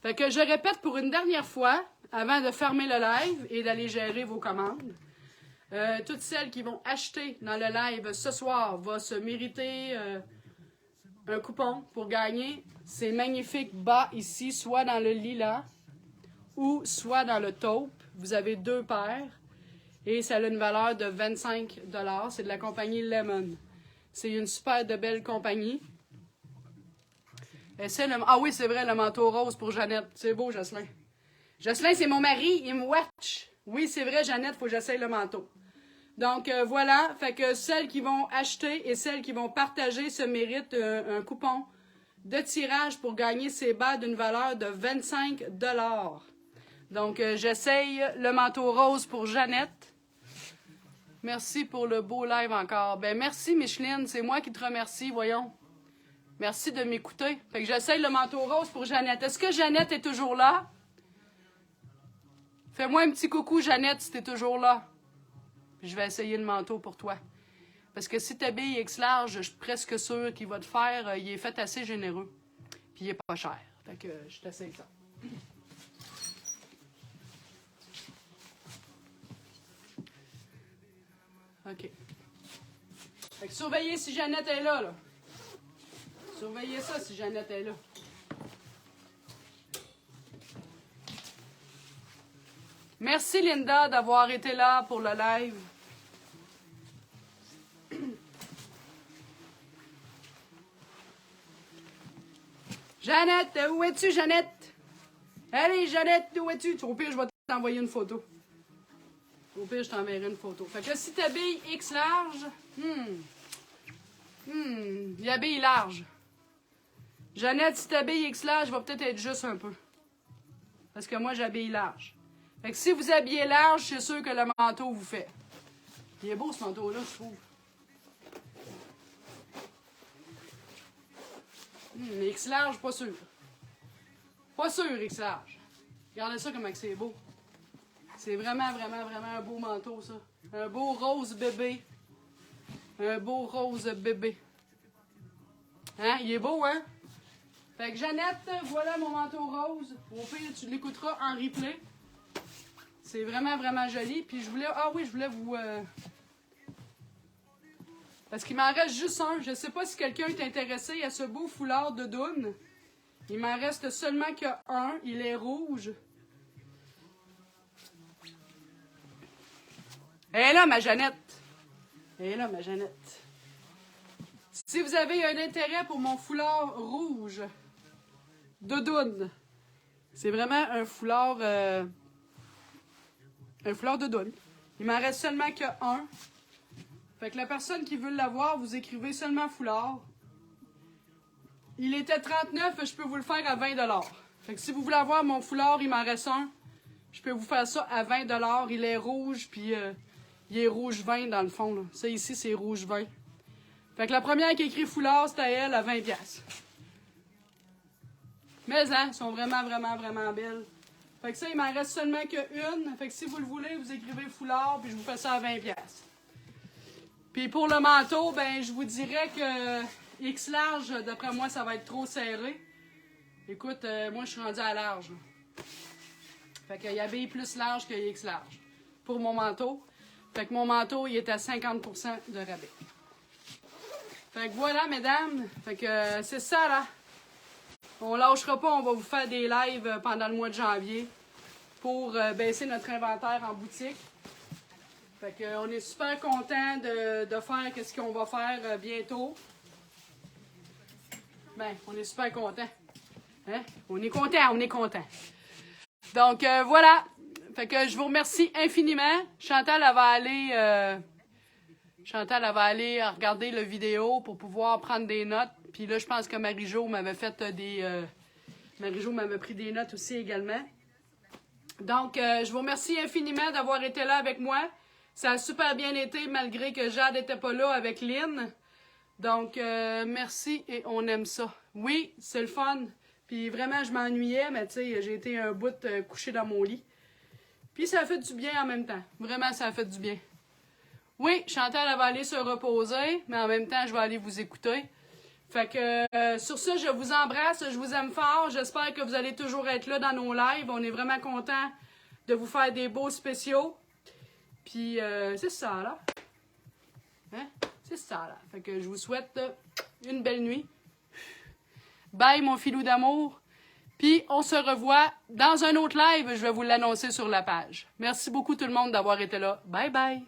Fait que je répète pour une dernière fois, avant de fermer le live et d'aller gérer vos commandes. Toutes celles qui vont acheter dans le live ce soir vont se mériter un coupon pour gagner ces magnifiques bas ici, soit dans le lilas ou soit dans le taupe. Vous avez 2 paires et ça a une valeur de 25 $. C'est de la compagnie Lemon. C'est une super de belle compagnie. Ah oui, c'est vrai, le manteau rose pour Jeannette. C'est beau, Jocelyn. Jocelyn, c'est mon mari, il me watch. Oui, c'est vrai, Jeannette, il faut que j'essaye le manteau. Donc, voilà. Fait que celles qui vont acheter et celles qui vont partager se méritent un coupon de tirage pour gagner ces bas d'une valeur de 25 $. Donc, j'essaye le manteau rose pour Jeannette. Merci pour le beau live encore. Ben merci Micheline, c'est moi qui te remercie, voyons. Merci de m'écouter. Fait que j'essaye le manteau rose pour Jeannette. Est-ce que Jeannette est toujours là? Fais-moi un petit coucou, Jeannette, si t'es toujours là. Puis je vais essayer le manteau pour toi. Parce que si t'habilles X large, je suis presque sûre qu'il va te faire. Il est fait assez généreux. Puis il est pas cher. Fait que je t'essaye ça. OK. Fait que surveillez si Jeannette est là, là. Surveillez ça si Jeannette est là. Merci Linda d'avoir été là pour le live. Jeannette, où es-tu, Jeannette? Allez, Jeannette, où es-tu? Au pire, je vais t'envoyer une photo. Au pire, je t'enverrai une photo. Fait que si t'habilles X large, il habille large. Jeannette, si t'habilles X large, va peut-être être juste un peu. Parce que moi, j'habille large. Fait que si vous habillez large, c'est sûr que le manteau vous fait. Il est beau ce manteau-là, je trouve. X large, pas sûr. Pas sûr, X large. Regardez ça comment c'est beau. C'est vraiment, vraiment, vraiment un beau manteau, ça. Un beau rose bébé. Un beau rose bébé. Hein? Il est beau, hein? Fait que Jeannette, voilà mon manteau rose. Au pire, tu l'écouteras en replay. C'est vraiment, vraiment joli. Puis je voulais... Ah oui, je voulais vous... Parce qu'il m'en reste juste un. Je ne sais pas si quelqu'un est intéressé à ce beau foulard de Doune. Il m'en reste seulement qu'un. Il est rouge. Elle est là, ma Jeannette. Elle est là, ma Jeannette. Si vous avez un intérêt pour mon foulard rouge de Doune, c'est vraiment un foulard de Doune. Il m'en reste seulement qu'un. Fait que la personne qui veut l'avoir, vous écrivez seulement foulard. Il était 39, je peux vous le faire à 20 $. Fait que si vous voulez avoir mon foulard, il m'en reste un. Je peux vous faire ça à 20 $. Il est rouge, puis il est rouge vin dans le fond. Là. Ça ici, c'est rouge vin. Fait que la première qui écrit foulard, c'est à elle à 20 $. Mais hein, elles sont vraiment, vraiment, vraiment belles. Fait que ça, il m'en reste seulement qu'une. Fait que si vous le voulez, vous écrivez foulard, puis je vous fais ça à 20 $. Puis pour le manteau, ben je vous dirais que X large, d'après moi, ça va être trop serré. Écoute, moi, je suis rendue à large. Fait qu'il habille plus large que X large. Pour mon manteau. Fait que mon manteau, il est à 50% de rabais. Fait que voilà, mesdames. Fait que c'est ça, là. On lâchera pas, on va vous faire des lives pendant le mois de janvier pour baisser notre inventaire en boutique. Fait que on est super content de faire ce qu'on va faire bientôt. Ben, on est super content. Hein? On est content. Donc, voilà. Fait que je vous remercie infiniment. Chantal, elle va aller regarder la vidéo pour pouvoir prendre des notes. Puis là, je pense que Marie-Jo m'avait fait Marie-Jo m'avait pris des notes aussi également. Donc, je vous remercie infiniment d'avoir été là avec moi. Ça a super bien été, malgré que Jade n'était pas là avec Lynn. Donc, merci et on aime ça. Oui, c'est le fun. Puis vraiment, je m'ennuyais, mais tu sais, j'ai été un bout couché dans mon lit. Puis ça a fait du bien en même temps. Vraiment, ça a fait du bien. Oui, Chantal, elle va aller se reposer, mais en même temps, je vais aller vous écouter. Fait que sur ça, je vous embrasse, je vous aime fort. J'espère que vous allez toujours être là dans nos lives. On est vraiment contents de vous faire des beaux spéciaux. Puis c'est ça, là. Hein? C'est ça, là. Fait que je vous souhaite une belle nuit. Bye, mon filou d'amour. Puis on se revoit dans un autre live. Je vais vous l'annoncer sur la page. Merci beaucoup tout le monde d'avoir été là. Bye, bye.